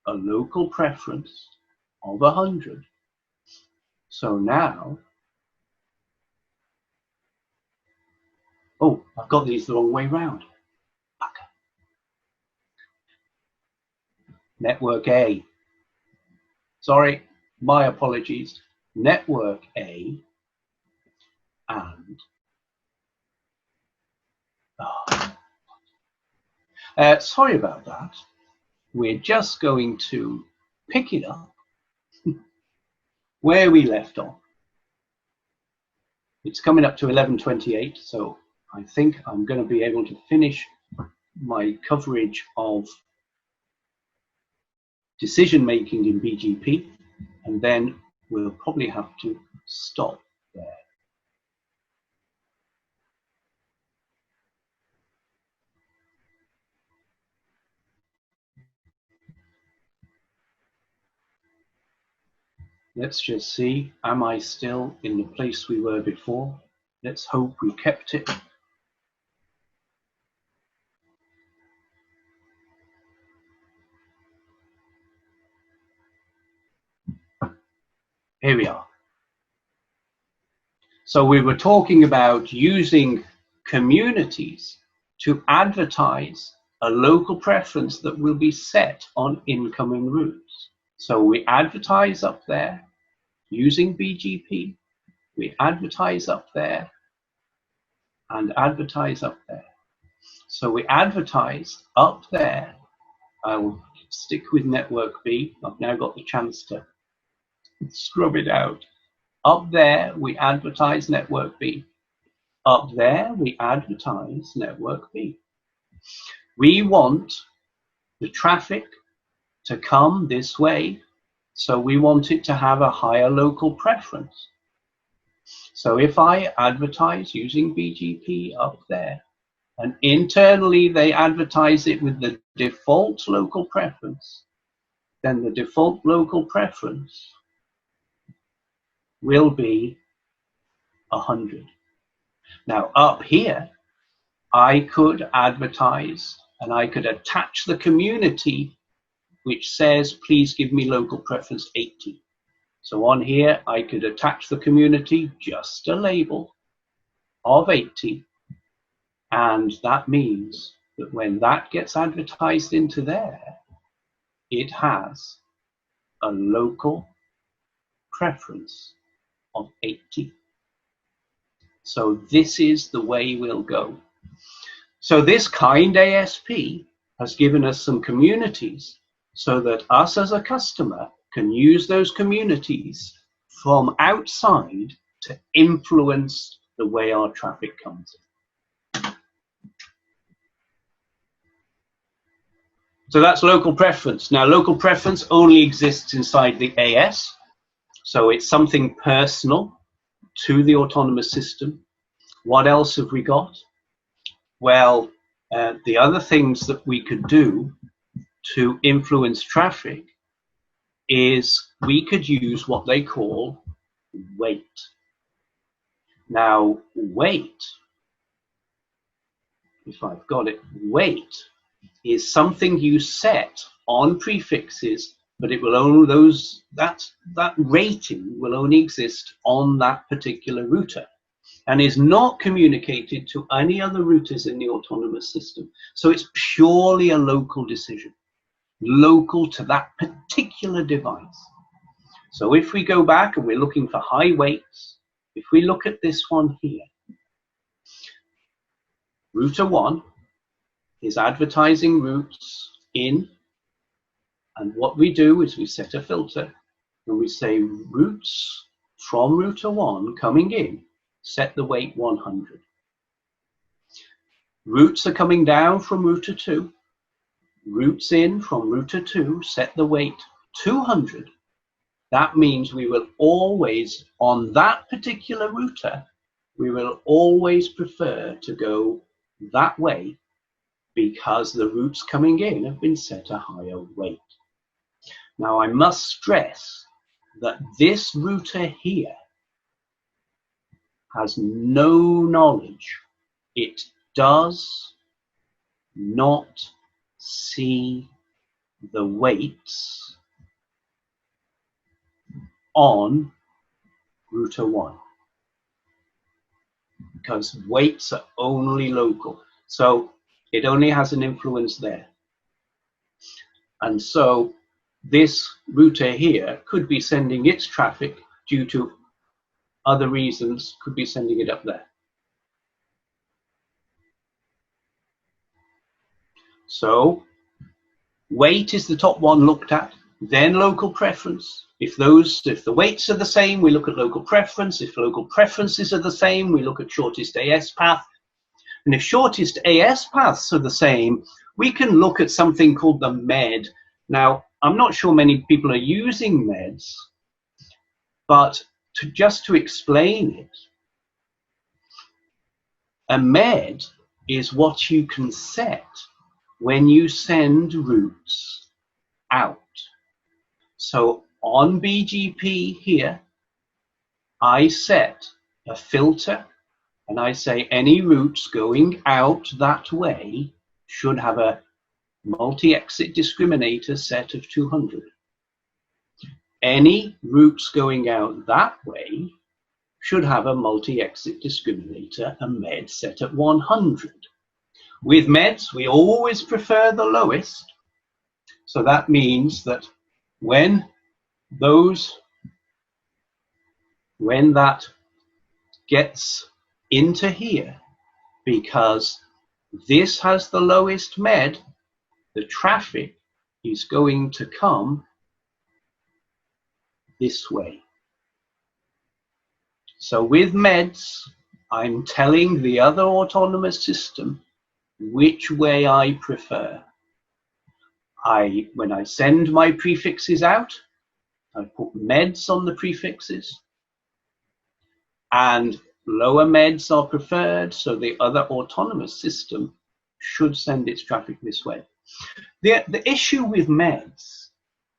a local preference of 100. So now, oh, I've got these the wrong way round. Okay. Network A. Sorry, my apologies. Network A and sorry about that. We're just going to pick it up where we left off. It's coming up to 11:28, so I think I'm going to be able to finish my coverage of decision making in BGP, and then we'll probably have to stop there. Let's just see, am I still in the place we were before? Let's hope we kept it. Here we are. So we were talking about using communities to advertise a local preference that will be set on incoming routes. So we advertise up there using BGP, we advertise up there and advertise up there. So we advertise up there. I'll stick with network B. I've now got the chance to scrub it out. Up there, we advertise network B. Up there, we advertise network B. We want the traffic to come this way, so we want it to have a higher local preference. So if I advertise using BGP up there, and internally they advertise it with the default local preference, then the default local preference will be 100. Now up here, I could advertise and I could attach the community which says, please give me local preference 80. So on here, I could attach the community, just a label of 80. And that means that when that gets advertised into there, it has a local preference of 80. So this is the way we'll go. So this kind ASP has given us some communities so that us as a customer can use those communities from outside to influence the way our traffic comes in. So that's local preference. Now, local preference only exists inside the AS. So it's something personal to the autonomous system. What else have we got? Well, the other things that we could do to influence traffic is we could use what they call weight. Now, weight, if I've got it, weight is something you set on prefixes, but it will only that rating will only exist on that particular router and is not communicated to any other routers in the autonomous system. So it's purely a local decision, local to that particular device. So if we go back and we're looking for high weights, if we look at this one here, router 1 is advertising routes in, and what we do is we set a filter and we say routes from router 1 coming in, set the weight 100. Routes are coming down from router 2, routes in from router 2, set the weight 200. That means we will always, on that particular router, we will always prefer to go that way because the routes coming in have been set a higher weight. Now I must stress that this router here has no knowledge. It does not see the weights on router 1 because weights are only local. So it only has an influence there. And so this router here could be sending its traffic due to other reasons, could be sending it up there. So weight is the top one looked at, then local preference. If the weights are the same, we look at local preference. If local preferences are the same, we look at shortest Aas path. And if shortest Aas paths are the same, we can look at something called the MED. Now, I'm not sure many people are using MEDs, but just to explain it, a MED is what you can set when you send routes out. So on BGP here, I set a filter and I say any routes going out that way should have a multi-exit discriminator set of 200. Any routes going out that way should have a multi-exit discriminator, a MED set at 100. With MEDs, we always prefer the lowest. So that means that when that gets into here, because this has the lowest MED, the traffic is going to come this way. So with MEDs, I'm telling the other autonomous system which way I prefer. When I send my prefixes out, I put MEDs on the prefixes, and lower MEDs are preferred, so the other autonomous system should send its traffic this way. The issue with MEDs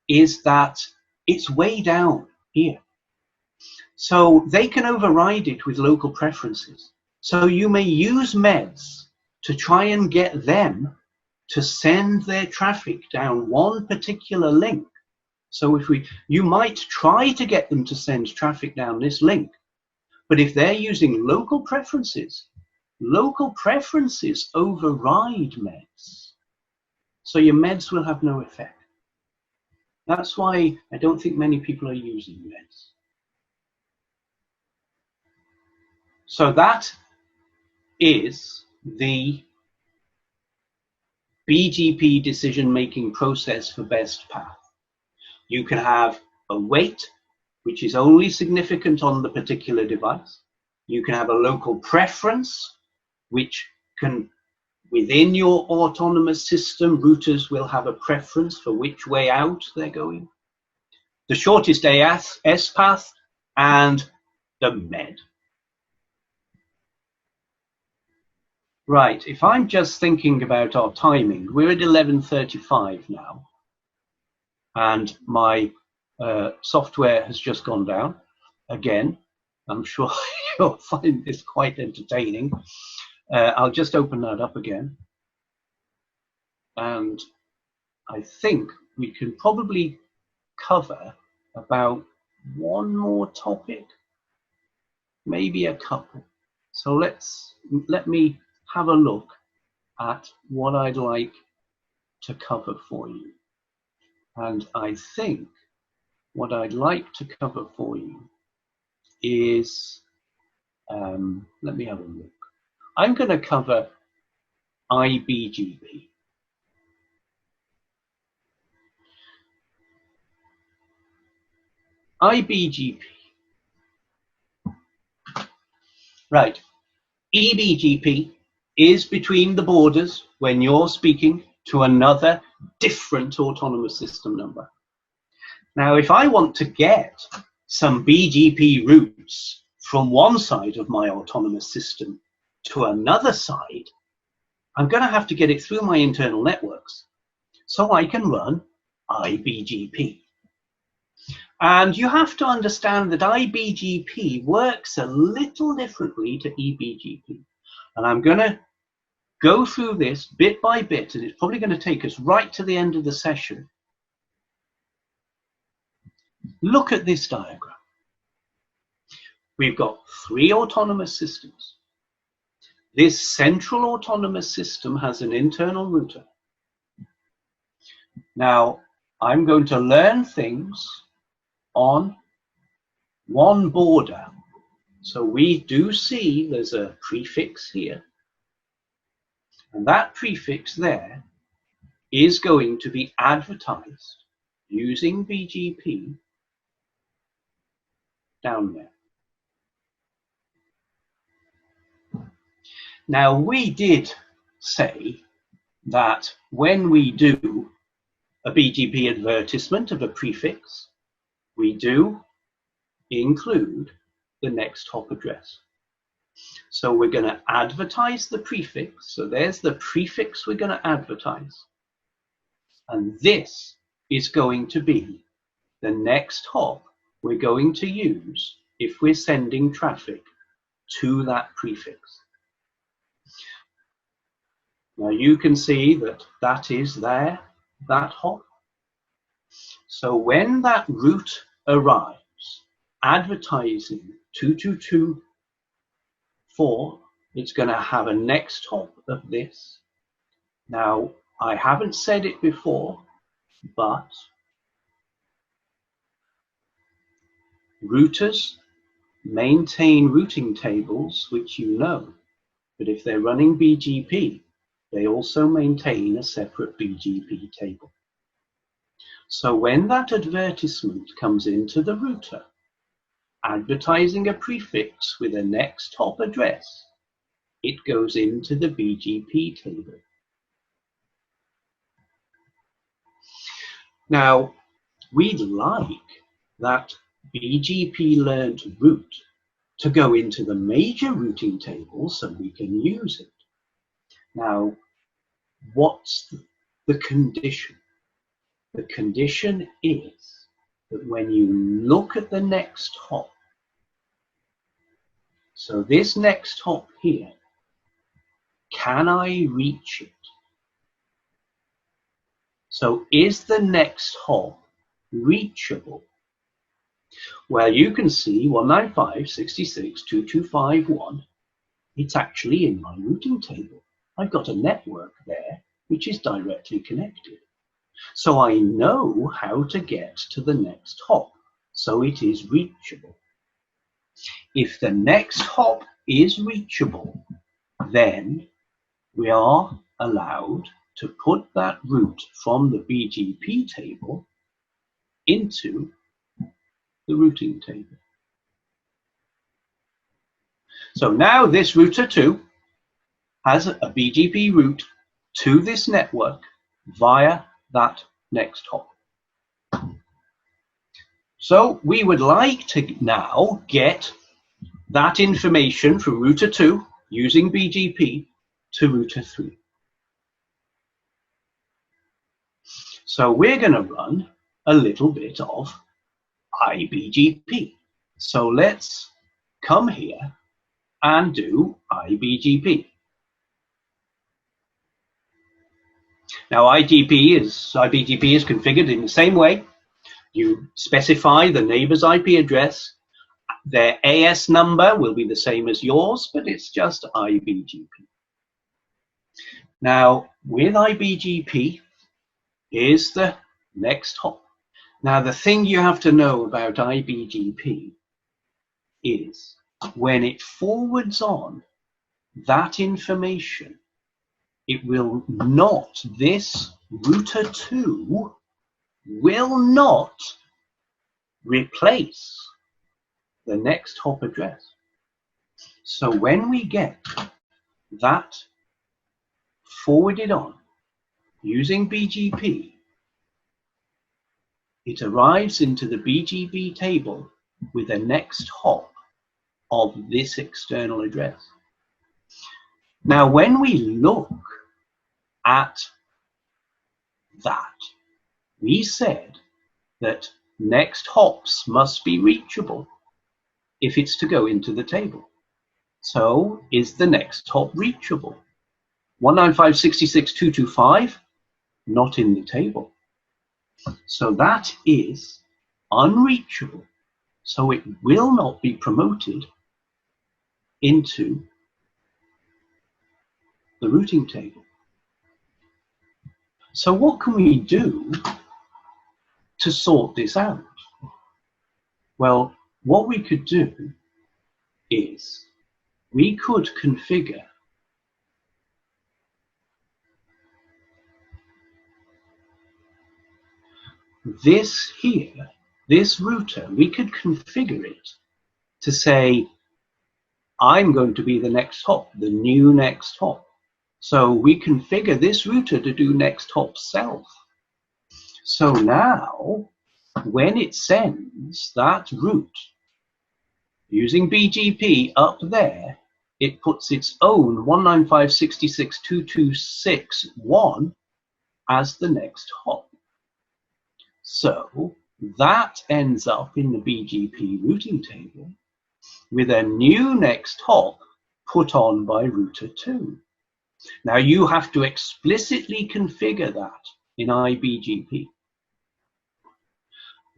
is that it's way down here. So they can override it with local preferences. So you may use MEDs to try and get them to send their traffic down one particular link. So you might try to get them to send traffic down this link, but if they're using local preferences override MEDs. So your MEDs will have no effect. That's why I don't think many people are using MEDs. So that is the BGP decision-making process for best path. You can have a weight, which is only significant on the particular device. You can have a local preference, which can, within your autonomous system, routers will have a preference for which way out they're going. The shortest Aas path and the MED. Right, if I'm just thinking about our timing, we're at 11:35 now, and my software has just gone down again. I'm sure you'll find this quite entertaining. I'll just open that up again, and I think we can probably cover about one more topic, maybe a couple. So let me have a look at what I'd like to cover for you. And I think what I'd like to cover for you is, let me have a look. I'm going to cover iBGP. iBGP. Right. eBGP is between the borders when you're speaking to another different autonomous system number. Now, if I want to get some BGP routes from one side of my autonomous system to another side, I'm going to have to get it through my internal networks. So I can run iBGP. And you have to understand that iBGP works a little differently to eBGP. And I'm going to go through this bit by bit, and it's probably going to take us right to the end of the session. Look at this diagram. We've got 3 autonomous systems. This central autonomous system has an internal router. Now, I'm going to learn things on one border. So we do see there's a prefix here. And that prefix there is going to be advertised using BGP down there. Now, we did say that when we do a BGP advertisement of a prefix, we do include the next hop address. So we're going to advertise the prefix. So there's the prefix we're going to advertise. And this is going to be the next hop we're going to use if we're sending traffic to that prefix. Now you can see that that is there, that hop. So when that route arrives, advertising 2224, it's going to have a next hop of this. Now, I haven't said it before, but routers maintain routing tables, which you know. But if they're running BGP, they also maintain a separate BGP table. So when that advertisement comes into the router, advertising a prefix with a next hop address, it goes into the BGP table. Now, we'd like that BGP learned route to go into the major routing table so we can use it. Now, what's the condition? The condition is that when you look at the next hop, so this next hop here, can I reach it? So is the next hop reachable? Well, you can see 195.66.2251, it's actually in my routing table. I've got a network there which is directly connected. So I know how to get to the next hop, so it is reachable. If the next hop is reachable, then we are allowed to put that route from the BGP table into the routing table. So now this router 2 has a BGP route to this network via that next hop. So we would like to now get that information from router 2 using BGP to router 3. So we're going to run a little bit of iBGP. So let's come here and do iBGP. Now iBGP is configured in the same way. You specify the neighbor's IP address. Their AS number will be the same as yours, but it's just iBGP. Now with iBGP is the next hop. Now the thing you have to know about iBGP is when it forwards on that information, it will not, this router 2 will not replace the next hop address. So when we get that forwarded on using BGP, it arrives into the BGP table with a next hop of this external address. Now, when we look at that, we said that next hops must be reachable if it's to go into the table. So is the next hop reachable? 195.66.225, not in the table. So that is unreachable. So it will not be promoted into the routing table. So what can we do to sort this out? Well, what we could do is we could configure this here, this router, we could configure it to say I'm going to be the next hop, the new next hop. So we configure this router to do next hop self. So now, when it sends that route using BGP up there, it puts its own 195.66.226.1 as the next hop. So that ends up in the BGP routing table with a new next hop put on by router 2. Now you have to explicitly configure that in iBGP.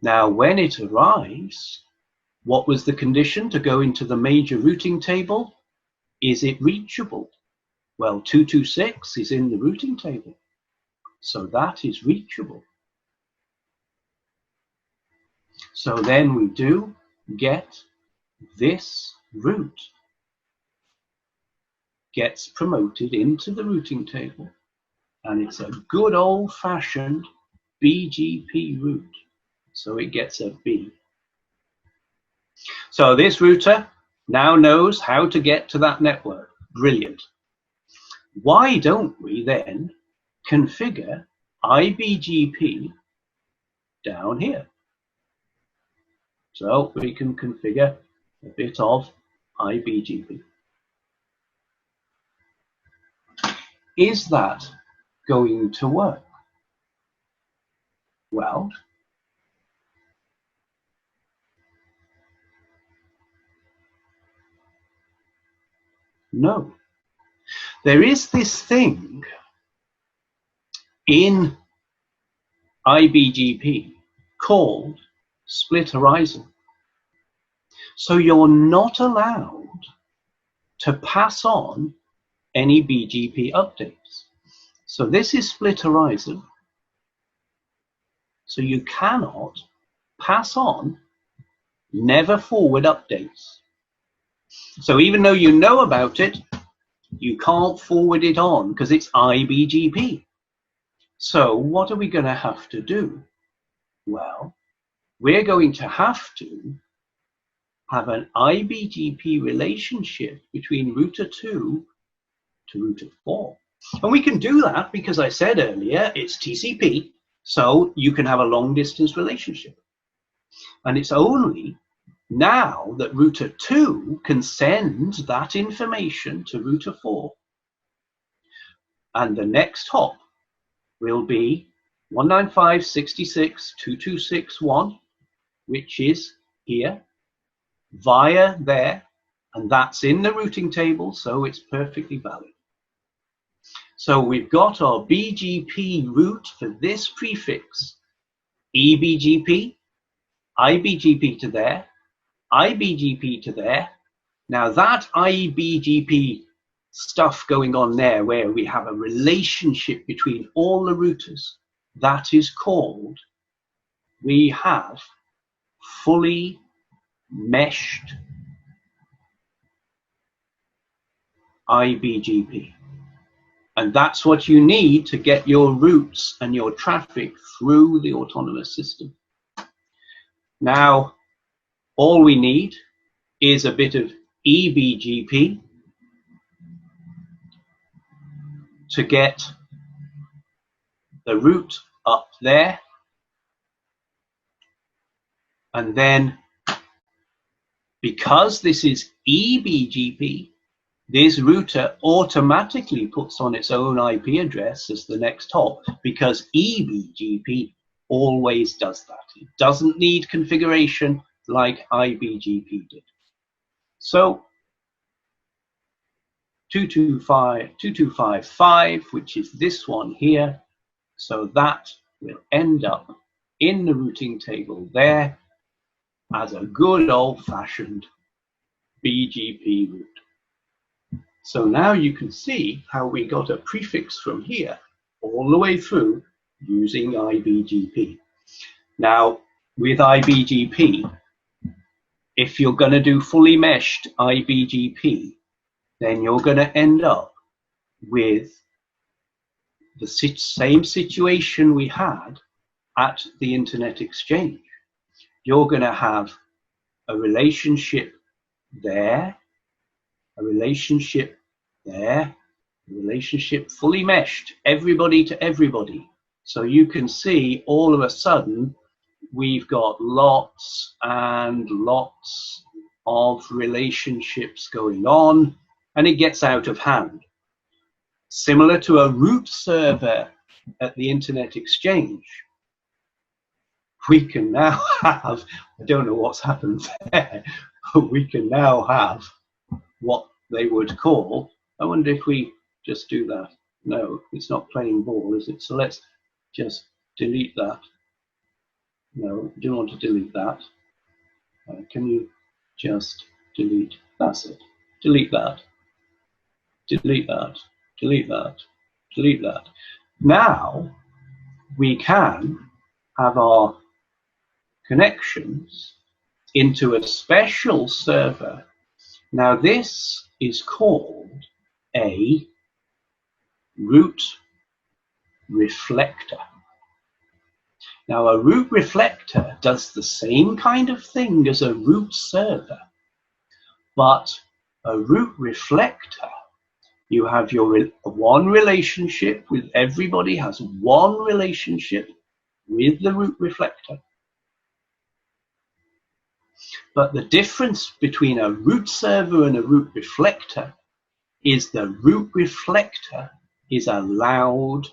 Now when it arrives, what was the condition to go into the major routing table? Is it reachable? Well, 226 is in the routing table, so that is reachable. So then we do get this route gets promoted into the routing table, and it's a good old-fashioned BGP route, so it gets a B. So this router now knows how to get to that network. Brilliant. Why don't we then configure iBGP down here? So we can configure a bit of iBGP. Is that going to work? Well, no. There is this thing in iBGP called split horizon. So you're not allowed to pass on any BGP updates. So this is split horizon. So you cannot pass on never forward updates. So even though you know about it, you can't forward it on because it's iBGP. So what are we going to have to do? Well, we're going to have to have an iBGP relationship between router 2 to router 4. And we can do that because I said earlier, it's TCP, so you can have a long distance relationship. And it's only now that router 2 can send that information to router 4. And the next hop will be 195.66.226.1, which is here, via there, and that's in the routing table, so it's perfectly valid. So we've got our BGP route for this prefix, eBGP, iBGP to there, iBGP to there. Now that iBGP stuff going on there, where we have a relationship between all the routers, that is called, we have fully meshed iBGP. And that's what you need to get your routes and your traffic through the autonomous system. Now, all we need is a bit of eBGP to get the route up there. And then, because this is eBGP, this router automatically puts on its own IP address as the next hop, because eBGP always does that. It doesn't need configuration like iBGP did. So 225.225.5, which is this one here, so that will end up in the routing table there as a good old-fashioned BGP route. So now you can see how we got a prefix from here all the way through using iBGP. Now, with iBGP, if you're going to do fully meshed iBGP, then you're going to end up with the same situation we had at the Internet Exchange. You're going to have a relationship there a relationship there, a relationship fully meshed, everybody to everybody. So you can see all of a sudden we've got lots and lots of relationships going on, and it gets out of hand. Similar to a root server at the Internet Exchange, we can now have, I don't know what's happened there, but we can now have what they would call, I wonder if we just do that. No, it's not playing ball, is it? So let's just delete that. No, I don't want to delete that. Can you just delete? That's it. Delete that. Delete that. Delete that. Delete that. Now we can have our connections into a special server. Now this is called a root reflector. Now a root reflector does the same kind of thing as a root server, but a root reflector, you have your one relationship with everybody, has one relationship with the root reflector. But the difference between a root server and a root reflector is the root reflector is allowed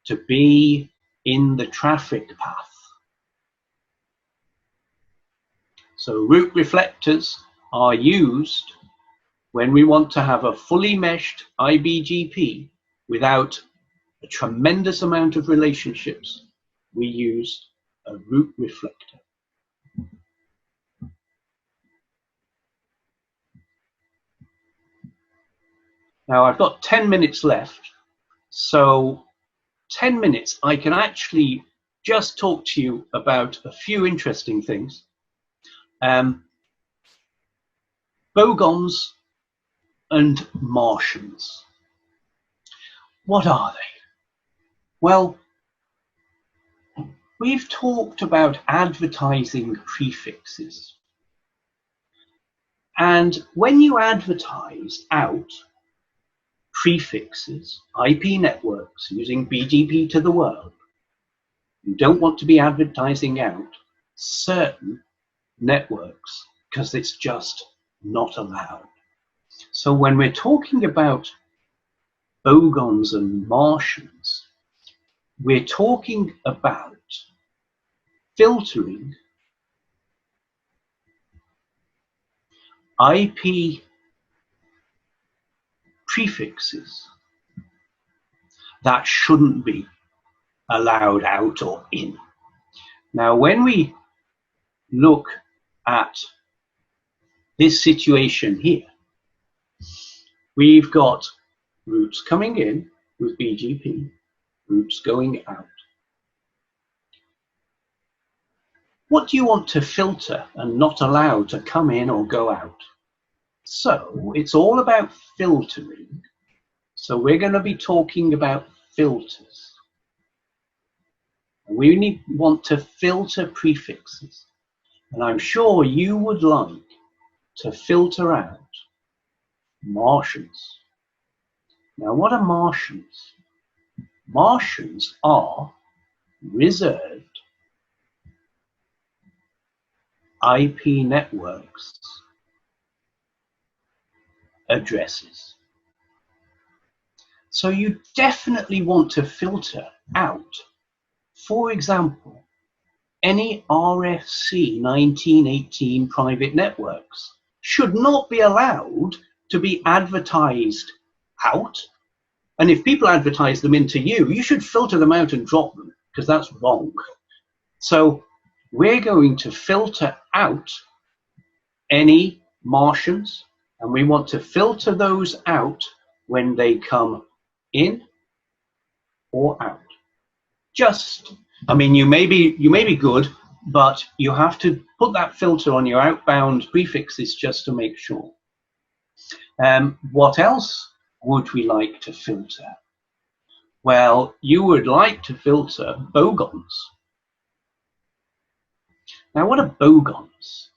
to be in the traffic path. So root reflectors are used when we want to have a fully meshed IBGP without a tremendous amount of relationships. We use a root reflector. Now I've got 10 minutes left, so 10 minutes I can actually just talk to you about a few interesting things. Bogons and Martians. What are they? Well, we've talked about advertising prefixes. And when you advertise out prefixes, IP networks using BGP to the world, you don't want to be advertising out certain networks because it's just not allowed. So when we're talking about Bogons and Martians, we're talking about filtering IP prefixes that shouldn't be allowed out or in. Now, when we look at this situation here, we've got routes coming in with BGP, routes going out. What do you want to filter and not allow to come in or go out? So it's all about filtering. So we're going to be talking about filters. We want to filter prefixes. And I'm sure you would like to filter out Martians. Now, what are Martians? Martians are reserved IP networks addresses. So you definitely want to filter out, for example, any RFC 1918 private networks should not be allowed to be advertised out. And if people advertise them into you, you should filter them out and drop them, because that's wrong. So we're going to filter out any Martians, and we want to filter those out when they come in or out. Just, I mean, you may be good, but you have to put that filter on your outbound prefixes just to make sure. What else would we like to filter? Well, you would like to filter Bogons. Now, what are Bogons?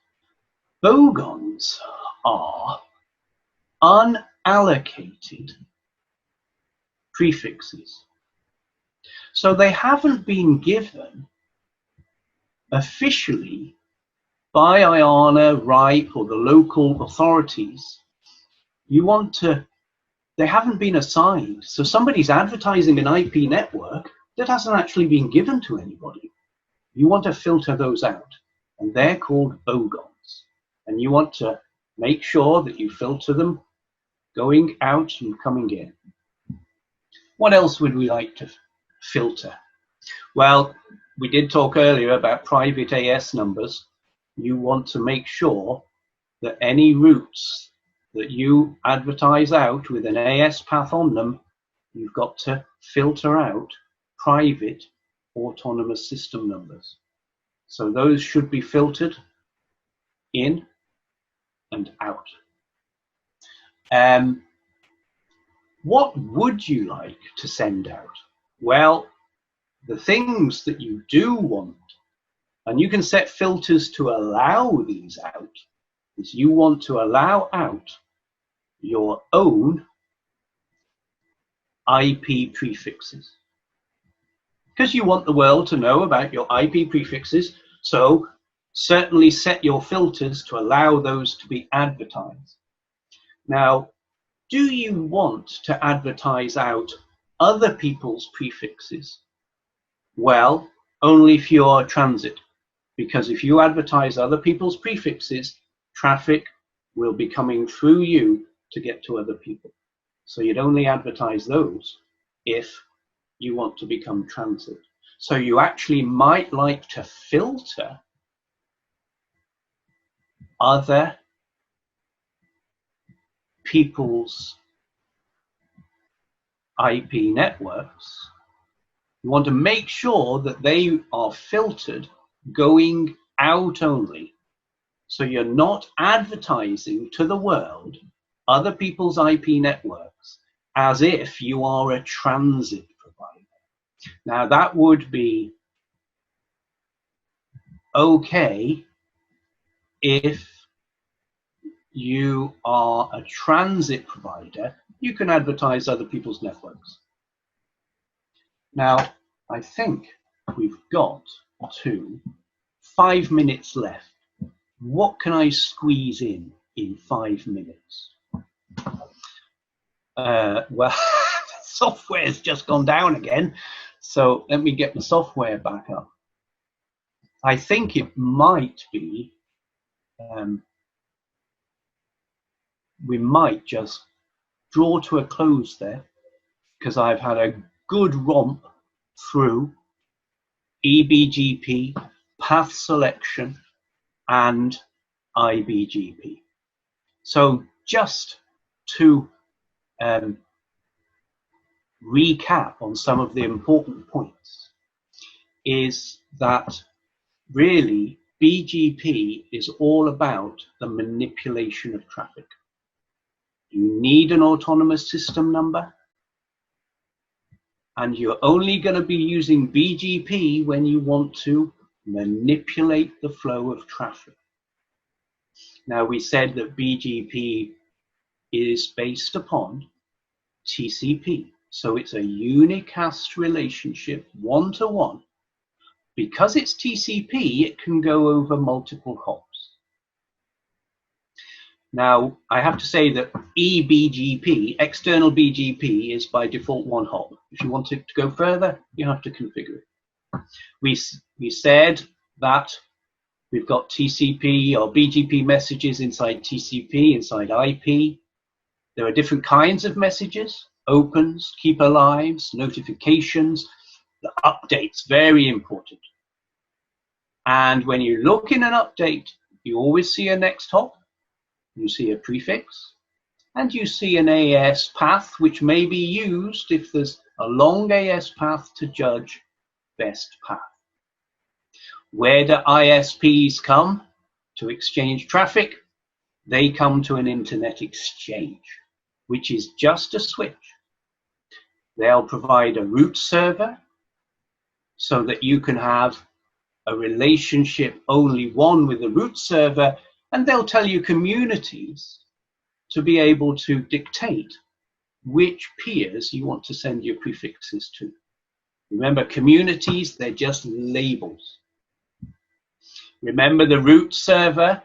Bogons are unallocated prefixes. So they haven't been given officially by IANA, RIPE, or the local authorities. They haven't been assigned. So somebody's advertising an IP network that hasn't actually been given to anybody. You want to filter those out, and they're called bogons. And you want to make sure that you filter them going out and coming in. What else would we like to filter? Well, we did talk earlier about private AS numbers. You want to make sure that any routes that you advertise out with an Aas Path on them, you've got to filter out private autonomous system numbers. So those should be filtered in and out. What would you like to send out? Well, the things that you do want, and you can set filters to allow these out, is you want to allow out your own IP prefixes. Because you want the world to know about your IP prefixes, so certainly set your filters to allow those to be advertised. Now, do you want to advertise out other people's prefixes? Well, only if you're transit, because if you advertise other people's prefixes, traffic will be coming through you to get to other people. So you'd only advertise those if you want to become transit. So you actually might like to filter other people's IP networks. You want to make sure that they are filtered going out only. So you're not advertising to the world other people's IP networks as if you are a transit provider. Now that would be okay if you are a transit provider. You can advertise other people's networks. Now, I think we've got 5 minutes left. What can I squeeze in 5 minutes? Well, the software's just gone down again, so let me get the software back up. I think it might be, we might just draw to a close there, because I've had a good romp through eBGP, path selection, and iBGP. So just to recap on some of the important points, is that really BGP is all about the manipulation of traffic. You need an autonomous system number, and you're only going to be using BGP when you want to manipulate the flow of traffic. Now, we said that BGP is based upon TCP, so it's a unicast relationship, one-to-one. Because it's TCP, it can go over multiple hops. Now, I have to say that eBGP, external BGP, is by default 1 hop. If you want it to go further, you have to configure it. We said that we've got TCP or BGP messages inside TCP, inside IP. There are different kinds of messages: opens, keep alives, notifications, the updates, very important. And when you look in an update, you always see a next hop. You see a prefix, and you see an Aas path, which may be used if there's a long Aas path to judge best path. Where do ISPs come to exchange traffic? They come to an internet exchange, which is just a switch. They'll provide a root server so that you can have a relationship only one with the root server, and they'll tell you communities to be able to dictate which peers you want to send your prefixes to. Remember, communities, they're just labels. Remember, the root server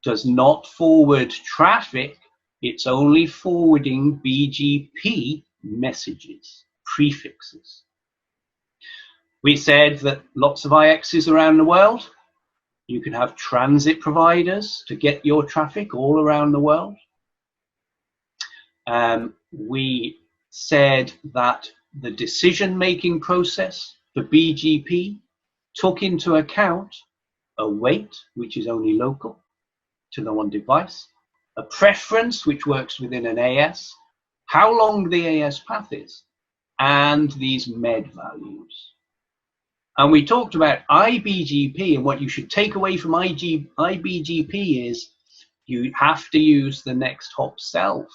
does not forward traffic, it's only forwarding BGP messages, prefixes. We said that lots of IXs around the world. You can have transit providers to get your traffic all around the world. We said that the decision-making process for BGP took into account a weight, which is only local to the one device, a preference, which works within an AS, how long the Aas path is, and these MED values. And we talked about iBGP, and what you should take away from iBGP is you have to use the next hop self.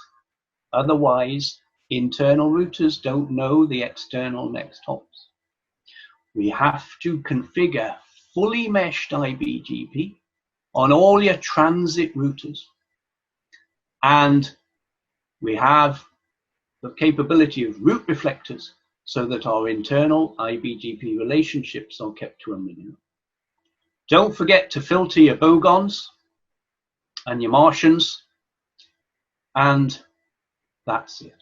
Otherwise, internal routers don't know the external next hops. We have to configure fully meshed iBGP on all your transit routers. And we have the capability of route reflectors so that our internal iBGP relationships are kept to a minimum. Don't forget to filter your bogons and your Martians, and that's it.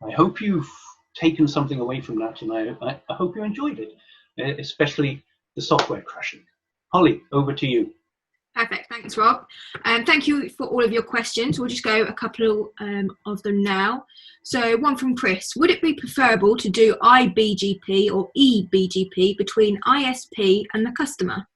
I hope you've taken something away from that, and I hope you enjoyed it, especially the software crashing. Holly, over to you. Perfect, thanks Rob. Thank you for all of your questions. We'll just go a couple of them now. So one from Chris, would it be preferable to do iBGP or eBGP between ISP and the customer?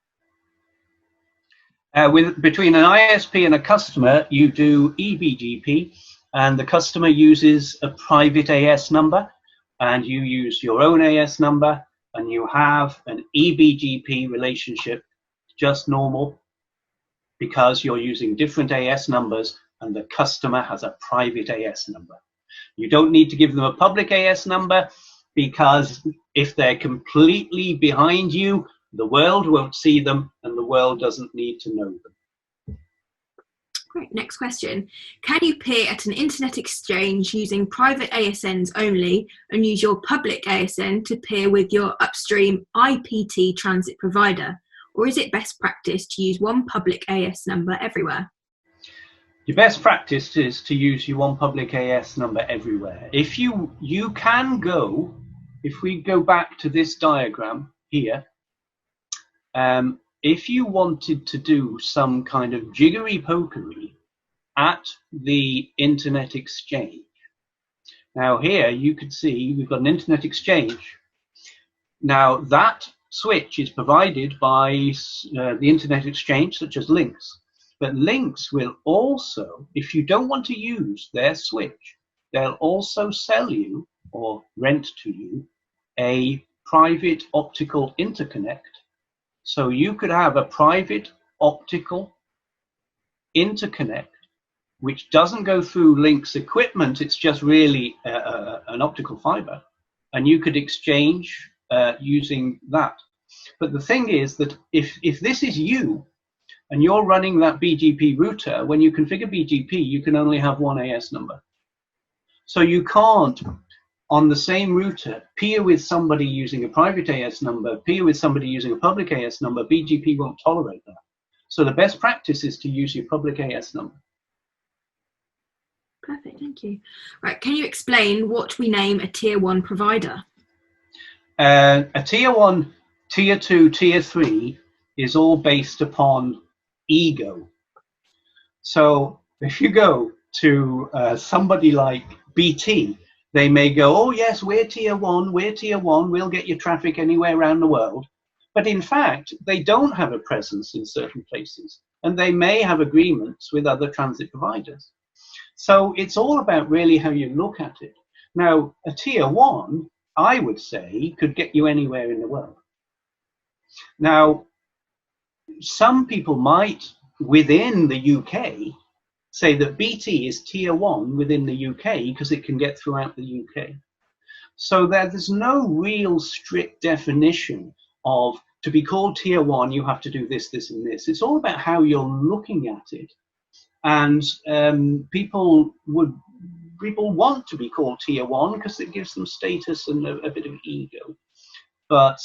Between an ISP and a customer, you do eBGP, and the customer uses a private AS number, and you use your own AS number, and you have an eBGP relationship, just normal, because you're using different AS numbers and the customer has a private AS number. You don't need to give them a public AS number, because if they're completely behind you, the world won't see them and the world doesn't need to know them. Great, next question. Can you peer at an internet exchange using private ASNs only and use your public ASN to peer with your upstream IPT transit provider? Or is it best practice to use one public AS number everywhere? Your best practice is to use your one public AS number everywhere. If you can go, if we go back to this diagram here, if you wanted to do some kind of jiggery-pokery at the internet exchange, now here you could see we've got an internet exchange. Now that switch is provided by the internet exchange, such as LINX. But LINX will also, if you don't want to use their switch, they'll also sell you or rent to you a private optical interconnect. So you could have a private optical interconnect which doesn't go through LINX equipment, it's just really an optical fiber, and you could exchange using that. But the thing is that if this is you and you're running that BGP router, when you configure BGP, you can only have one AS number. So you can't, on the same router, peer with somebody using a private AS number, peer with somebody using a public AS number. BGP won't tolerate that. So the best practice is to use your public AS number. Perfect, thank you. Right, can you explain what we name a tier 1 provider? A tier 1, tier 2, tier 3 is all based upon ego. So if you go to somebody like BT, they may go, oh yes, we're tier 1, we'll get your traffic anywhere around the world. But in fact, they don't have a presence in certain places, and they may have agreements with other transit providers. So it's all about really how you look at it. Now, a tier 1, I would say, could get you anywhere in the world. Now, some people might, within the UK, say that BT is tier 1 within the UK because it can get throughout the UK. So there's no real strict definition of, to be called tier 1, you have to do this, this, and this. It's all about how you're looking at it. And people want to be called tier 1 because it gives them status and a bit of ego. But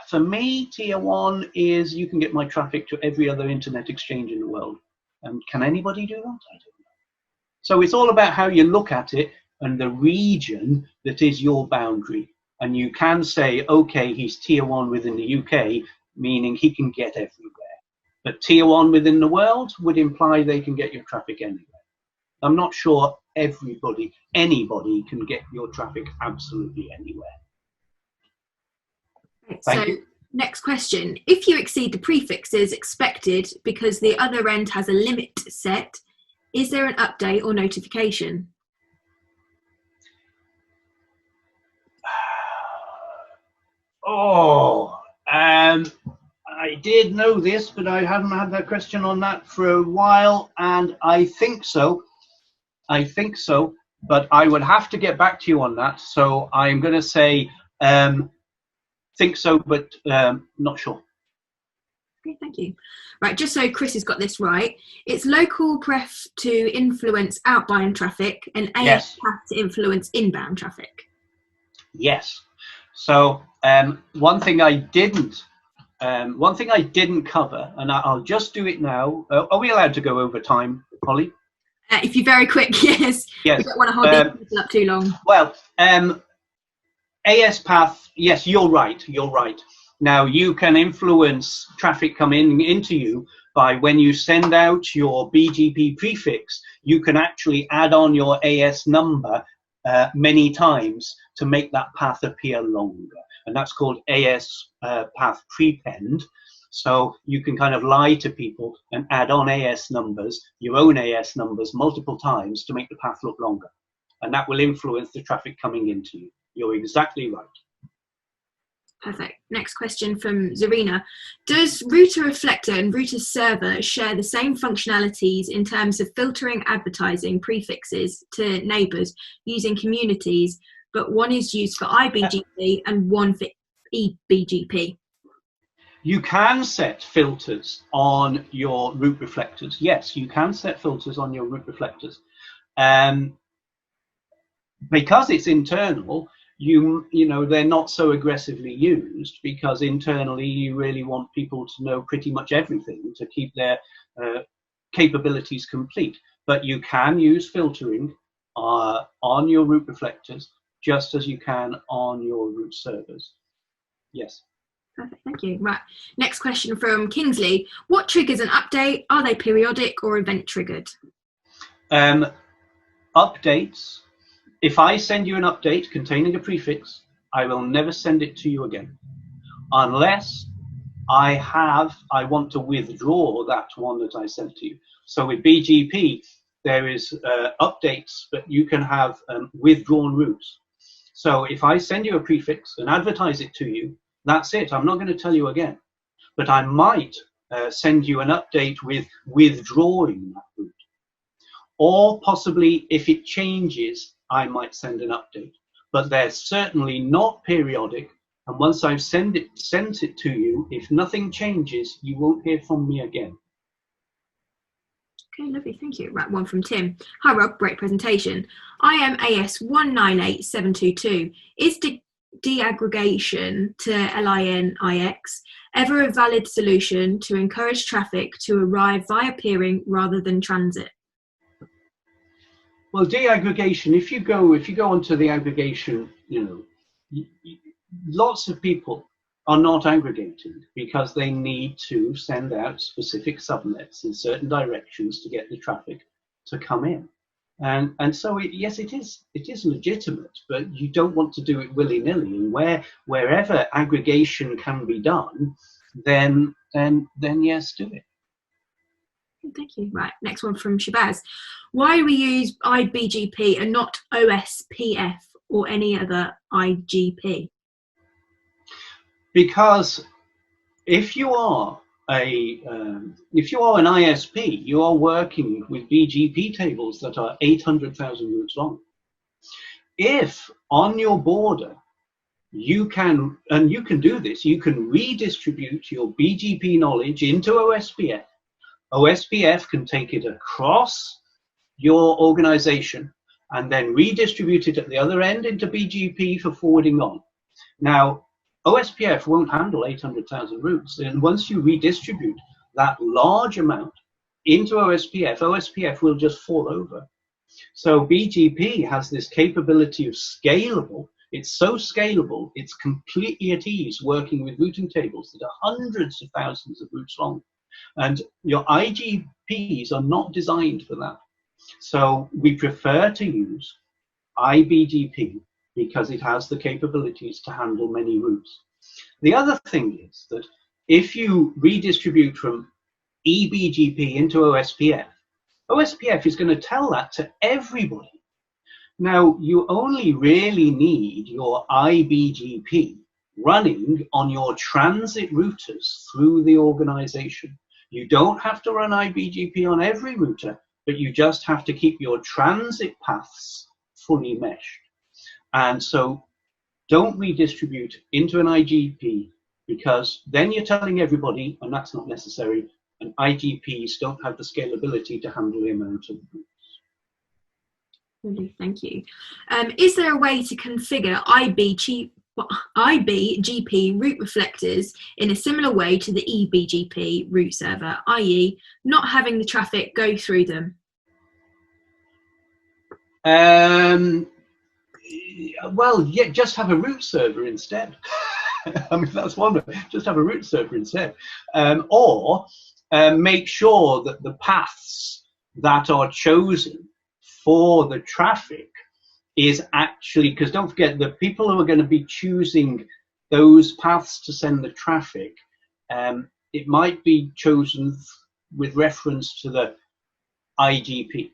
for me, tier 1 is you can get my traffic to every other internet exchange in the world. And can anybody do that? I don't know. So it's all about how you look at it and the region that is your boundary. And you can say, okay, he's tier 1 within the UK, meaning he can get everywhere. But tier 1 within the world would imply they can get your traffic anywhere. I'm not sure anybody can get your traffic absolutely anywhere. Thank you. Next question. If you exceed the prefixes expected because the other end has a limit set, is there an update or notification? I did know this, but I haven't had that question on that for a while, and I think so. But I would have to get back to you on that. So I'm going to say think so, but not sure. Okay, thank you. Right, just so Chris has got this right, it's local pref to influence outbound traffic and Aas Path to influence inbound traffic. Yes. So one thing I didn't cover, and I'll just do it now. Are we allowed to go over time, Holly? If you're very quick, yes. Yes. We don't want to hold these people up too long. Well, Aas Path, yes, you're right. Now, you can influence traffic coming into you by when you send out your BGP prefix, you can actually add on your AS number many times to make that path appear longer. And that's called Aas Path prepend. So you can kind of lie to people and add on AS numbers, your own AS numbers, multiple times to make the path look longer. And that will influence the traffic coming into you. You're exactly right. Perfect. Next question from Zarina. Does Router Reflector and Router Server share the same functionalities in terms of filtering advertising prefixes to neighbours using communities, but one is used for iBGP and one for eBGP? You can set filters on your route reflectors. Yes, you can set filters on your route reflectors. Because it's internal, you know, they're not so aggressively used because internally you really want people to know pretty much everything to keep their capabilities complete. But you can use filtering on your route reflectors just as you can on your route servers. Yes. Perfect, thank you. Right, next question from Kingsley. What triggers an update? Are they periodic or event triggered? Updates. If I send you an update containing a prefix, I will never send it to you again, unless I want to withdraw that one that I sent to you. So with BGP, there is updates, but you can have withdrawn routes. So if I send you a prefix and advertise it to you, that's it. I'm not going to tell you again. But I might send you an update with withdrawing that route. Or possibly, if it changes, I might send an update. But they're certainly not periodic. And once I've sent it to you, if nothing changes, you won't hear from me again. Okay, lovely, thank you. Right, one from Tim. Hi Rob, great presentation. I am AS 198722. Is deaggregation to LINX ever a valid solution to encourage traffic to arrive via peering rather than transit? Well, deaggregation, if you go onto the aggregation, you know, lots of people are not aggregating because they need to send out specific subnets in certain directions to get the traffic to come in. And so yes, it is legitimate, but you don't want to do it willy-nilly. And wherever aggregation can be done, then yes, do it. Thank you. Right, next one from Shabazz. Why do we use iBGP and not OSPF or any other IGP? Because if you are an ISP, you are working with BGP tables that are 800,000 routes long. If on your border you can do this, you can redistribute your BGP knowledge into OSPF OSPF can take it across your organization and then redistribute it at the other end into BGP for forwarding on. Now, OSPF won't handle 800,000 routes, and once you redistribute that large amount into OSPF, OSPF will just fall over. So BGP has this capability of scalable. It's so scalable, it's completely at ease working with routing tables that are hundreds of thousands of routes long. And your IGPs are not designed for that. So we prefer to use iBGP because it has the capabilities to handle many routes. The other thing is that if you redistribute from eBGP into OSPF, OSPF is going to tell that to everybody. Now, you only really need your iBGP running on your transit routers through the organization. You don't have to run iBGP on every router, but you just have to keep your transit paths fully meshed. And so don't redistribute into an IGP, because then you're telling everybody, and that's not necessary, and IGPs don't have the scalability to handle the amount of routes. Lovely, thank you. Is there a way to configure iBGP route reflectors in a similar way to the eBGP route server, i.e. not having the traffic go through them? Well, yeah, just have a route server instead. I mean, that's one way. Just have a route server instead. Or make sure that the paths that are chosen for the traffic is actually, because don't forget, the people who are going to be choosing those paths to send the traffic, it might be chosen with reference to the IGP.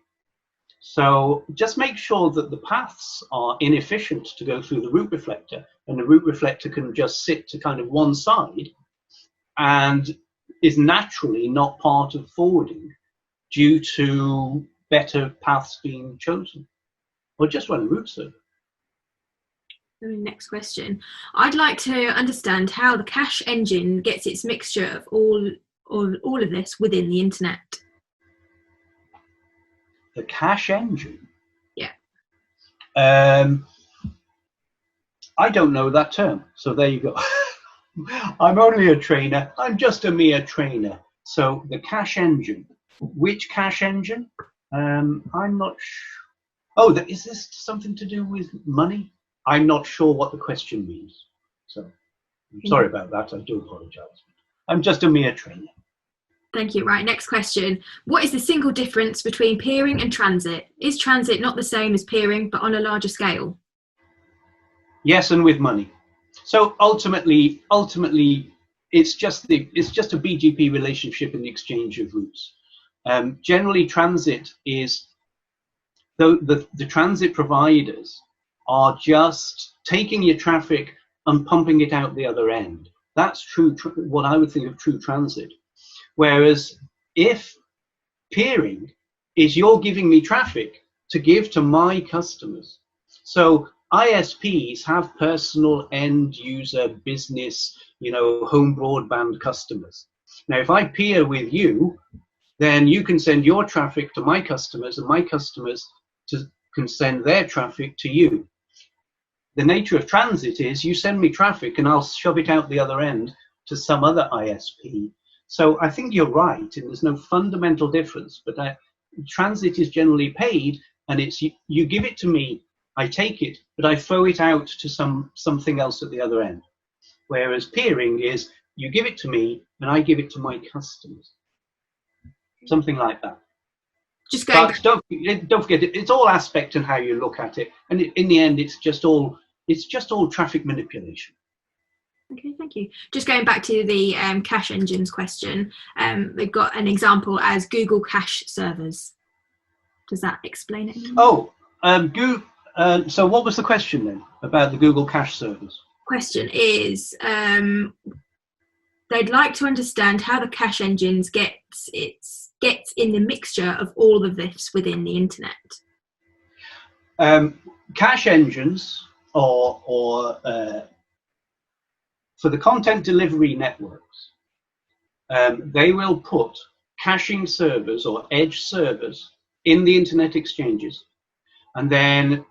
So just make sure that the paths are inefficient to go through the route reflector, and the route reflector can just sit to kind of one side and is naturally not part of forwarding due to better paths being chosen. Or just run a route server. Next question. I'd like to understand how the cache engine gets its mixture of all of this within the internet. The cache engine? Yeah. I don't know that term, so there you go. I'm only a trainer. I'm just a mere trainer. So the cache engine. Which cache engine? I'm not sure. Oh, is this something to do with money? I'm not sure what the question means. So I'm sorry about that. I do apologize. I'm just a mere trainer. Thank you. Right, next question. What is the single difference between peering and transit? Is transit not the same as peering, but on a larger scale? Yes, and with money. So ultimately, it's just a BGP relationship in the exchange of routes. Generally, transit is the transit providers are just taking your traffic and pumping it out the other end. That's true. What I would think of true transit. Whereas if peering is you're giving me traffic to give to my customers. So ISPs have personal end user business, home broadband customers. Now, if I peer with you, then you can send your traffic to my customers, and my customers can send their traffic to you. The nature of transit is you send me traffic and I'll shove it out the other end to some other ISP. So I think you're right, and there's no fundamental difference, but transit is generally paid, and it's you give it to me, I take it, but I throw it out to something else at the other end. Whereas peering is you give it to me and I give it to my customers. Something like that. Just going but don't forget, it's all aspect and how you look at it, and in the end, it's just all traffic manipulation. Okay, thank you. Just going back to the cache engines question, they've got an example as Google cache servers. Does that explain it? Oh, so what was the question then about the Google cache servers? Question is, they'd like to understand how the cache engines gets in the mixture of all of this within the internet. Cache engines or for the content delivery networks, they will put caching servers or edge servers in the internet exchanges, and then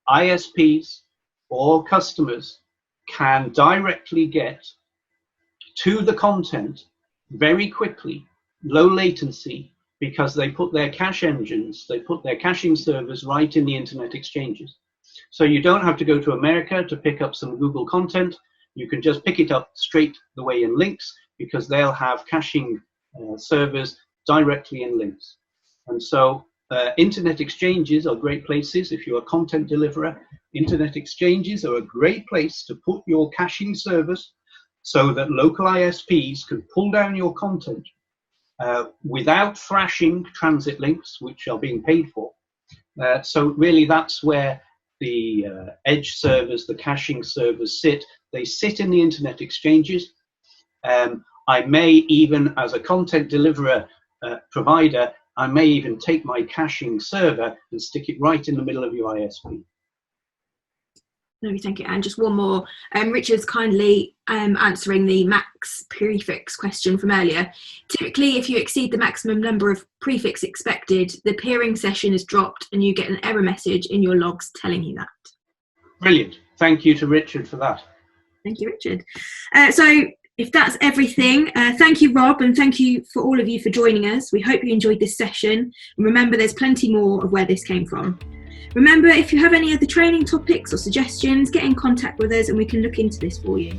ISPs or customers can directly get to the content very quickly, low latency, because they put their cache engines, they put their caching servers right in the internet exchanges. So you don't have to go to America to pick up some Google content. You can just pick it up straight the way in LINX, because they'll have caching servers directly in LINX. And so internet exchanges are great places. If you're a content deliverer, internet exchanges are a great place to put your caching servers so that local ISPs can pull down your content without thrashing transit links, which are being paid for. So really that's where the edge servers, the caching servers sit. They sit in the internet exchanges. I may even, as a content deliverer provider, I may even take my caching server and stick it right in the middle of your ISP. No, thank you. And just one more. Richard's kindly answering the max prefix question from earlier. Typically, if you exceed the maximum number of prefix expected, the peering session is dropped and you get an error message in your logs telling you that. Brilliant. Thank you to Richard for that. Thank you, Richard. So if that's everything, thank you, Rob, and thank you for all of you for joining us. We hope you enjoyed this session. And remember, there's plenty more of where this came from. Remember, if you have any other training topics or suggestions, get in contact with us and we can look into this for you.